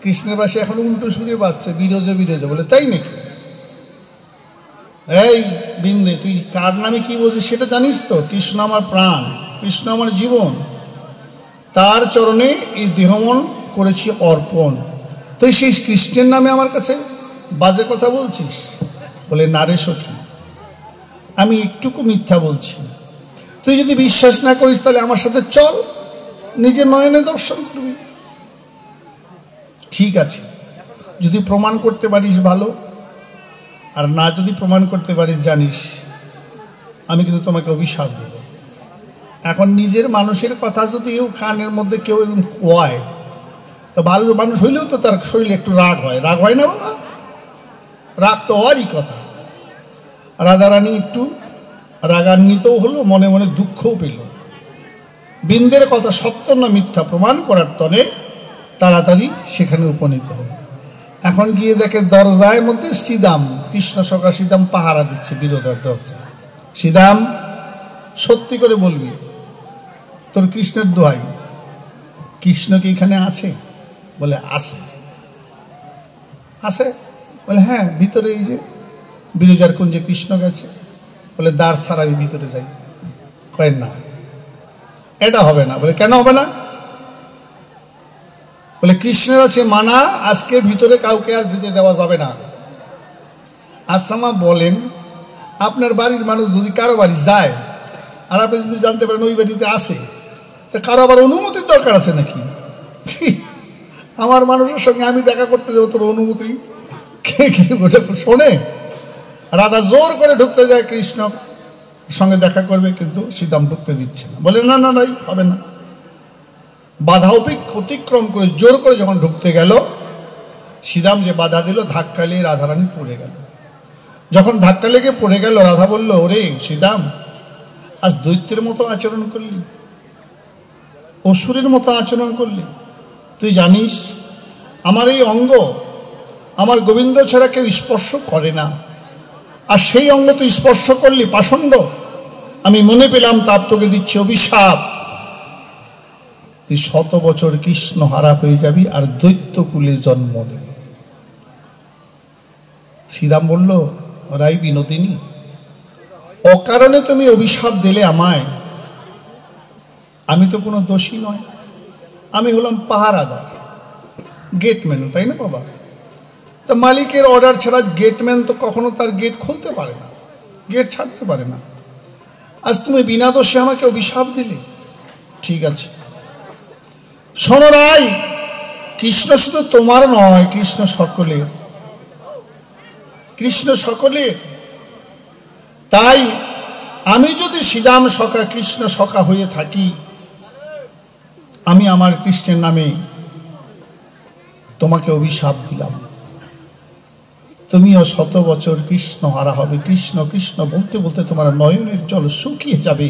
কৃষ্ণের বাসী এখন উল্টো সুরে বাজছে, বিরজে বিরজে। বলে তাই নাকি? এই বিন্দে, তুই কার নামে কি বলছিস সেটা জানিস তো? কৃষ্ণ আমার প্রাণ, কৃষ্ণ আমার জীবন, তার চরণে এই দেহমন করেছি অর্পণ, তুই সেই কৃষ্ণের নামে আমার কাছে বাজে কথা বলছিস? বলে না রে সখী, আমি একটুকু মিথ্যা বলছি। তুই যদি বিশ্বাস না করিস তাহলে আমার সাথে চল, নিজের নয়নে দর্শন করবি। ঠিক আছে, যদি প্রমাণ করতে পারিস ভালো, আর না যদি প্রমাণ করতে পারিস জানিস আমি কিন্তু তোমাকে অভিশাপ দেব। এখন নিজের মানুষের কথা যদি কেউ কানের মধ্যে কেউ এরকম কয়, তো ভালো মানুষ হইলেও তো তার শরীরে একটু রাগ হয়, রাগ হয় না বাবা? রাগ তো হওয়ারই কথা। রাধারানী একটু রাগান্বিতও হলো, মনে মনে দুঃখও পেল। বিন্দের কথা সত্য না মিথ্যা প্রমাণ করার তরে তাড়াতাড়ি সেখানে উপনীত হল। এখন গিয়ে দেখে দরজায় মধ্যে শ্রীদাম, কৃষ্ণ সখা শ্রীদাম পাহারা দিচ্ছে বিরোধার দরজায়। শ্রীদাম, সত্যি করে বলবি, তোর কৃষ্ণের দোহাই, কৃষ্ণ কি এখানে আছে? বলে আছে। আছে? বলে হ্যাঁ, ভিতরে এই যে বিরজার কুঞ্জে কৃষ্ণ গেছে। বলে দ্বার ছাড়া আমি ভিতরে যাই। কয় না, এটা হবে না। বলে কেন হবে না? বলে কৃষ্ণের আছে মানা, আজকে ভিতরে কাউকে আর যেতে দেওয়া যাবে না। আচ্ছা মা বলেন, আপনার বাড়ির মানুষ যদি কারো বাড়ি যায় আর আপনি যদি জানতে পারেন ওই বাড়িতে আসে, তা কারো আবার অনুমতির দরকার আছে নাকি? আমার মানুষের সঙ্গে আমি দেখা করতে যাবো, তোর অনুমতি কে কি ওটা শোনে? রাধা জোর করে ঢুকতে যায় কৃষ্ণ সঙ্গে দেখা করবে, কিন্তু শ্রীদাম ঢুকতে দিচ্ছে না। বলে না না নাই, হবে না। বাধা অতিক্রম করে জোর করে যখন ঢুকতে গেল, শ্রীদাম যে বাধা দিল, ধাক্কা লেগে রাধারানী পড়ে গেল। যখন ধাক্কা লেগে পড়ে গেল, রাধা বলল, ওরে শ্রীদাম, আজ দৈত্যের মতো আচরণ করলি, অসুরের মতো আচরণ করলি। তুই জানিস আমার এই অঙ্গ আমার গোবিন্দ ছাড়া কেউ স্পর্শ করে না, আর সেই অঙ্গ তুই স্পর্শ করলি পাষণ্ড। আমি মনে পেলাম তাপ তোকে দিচ্ছে অভিশাপ, তুই 100 বছর কৃষ্ণ হারা হয়ে যাবি আর দৈত্য কুলে জন্ম নেবে। শ্রীরাম বলল, রাই বিনোদিনী, অকারণে তুমি অভিশাপ দিলে আমায়, আমি তো কোনো দোষী নয়, আমি হলাম পাহারাদার, গেটম্যান, তাই না বাবা? তা মালিকের অর্ডার ছাড়া গেটম্যান তো কখনো তার গেট খুলতে পারে না, গেট ছাড়তে পারে না। আজ তুমি বিনা দোষে আমাকে অভিশাপ দিলে, ঠিক আছে। শোনো রাই, কৃষ্ণ শুধু তোমার নয়, কৃষ্ণ সকলের, কৃষ্ণ সকলের। তাই আমি যদি শ্রীরাম সখা কৃষ্ণ সখা হয়ে থাকি, আমি আমার কৃষ্ণের নামে তোমাকে অভিশাপ দিলাম, তুমিও 100 বছর কৃষ্ণ হারা হবে। কৃষ্ণ কৃষ্ণ বলতে বলতে তোমার নয়নের জল শুকিয়ে যাবে,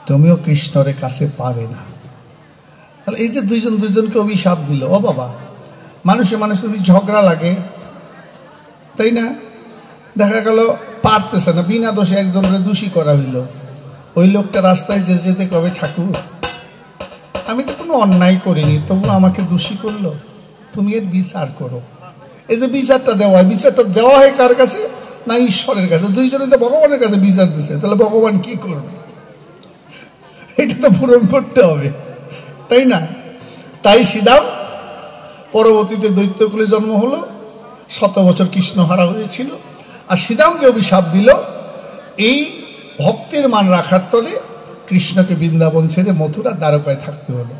তুমিও কৃষ্ণের কাছে পাবে না। তাহলে এই যে দুইজন দুইজনকে অভিশাপ দিল, ও বাবা, মানুষে মানুষ যদি ঝগড়া লাগে, তাই না? দেখা গেল পারতেছে না, বিনা দোষে একজনের দোষী করা হইল, ওই লোকটা রাস্তায় যেতে যেতে কবে, ঠাকুর আমি তো কোনো অন্যায় করিনি, তবু আমাকে দোষী করলো, তুমি এর বিচার করো। এই যে বিচারটা দেওয়া হয়, বিচারটা দেওয়া হয় কার কাছে? না ঈশ্বরের কাছে। দুইজনে তো ভগবানের কাছে বিচার দিছে, তাহলে ভগবান কি করবে? এটা তো পূরণ করতে হবে, তাই না? তাই শ্রীরাম পরবর্তীতে দৈত্যকুলে জন্ম হলো, 100 বছর কৃষ্ণ হারা হয়েছিল। আর শ্রীরামকে অভিশাপ দিল, এই ভক্তের মান রাখার তরে কৃষ্ণকে বৃন্দাবন ছেড়ে মথুরা দ্বারকায় থাকতে হলো।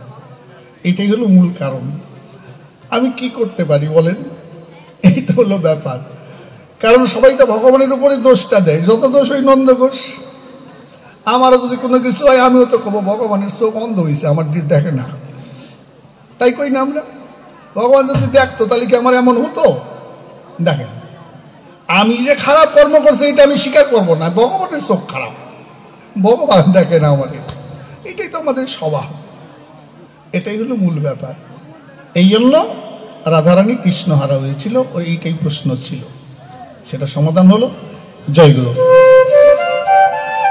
এটাই হলো মূল কারণ। আমি কি করতে পারি বলেন? এই তো হলো ব্যাপার। কারণ সবাই তো ভগবানের উপরে দোষটা দেয়, যত দোষ ওই নন্দ ঘোষ। আমারও যদি কোনো কিছু হয়, আমিও তো কব ভগবানের চোখ অন্ধ হয়েছে, আমার দেখে না, তাই কই না আমরা? ভগবান যদি দেখতো তাহলে কি আমার এমন হতো? দেখেন, আমি যে খারাপ কর্ম করছি এটা আমি স্বীকার করবো না, ভগবানের চোখ খারাপ, ভগবান দেখে না আমাদের। এটাই তো আমাদের স্বভাব, এটাই হলো মূল ব্যাপার। এই জন্য রাধারানী কৃষ্ণ হারা হয়েছিল, ওর এইটাই প্রশ্ন ছিল, সেটা সমাধান হলো। জয় গুরু।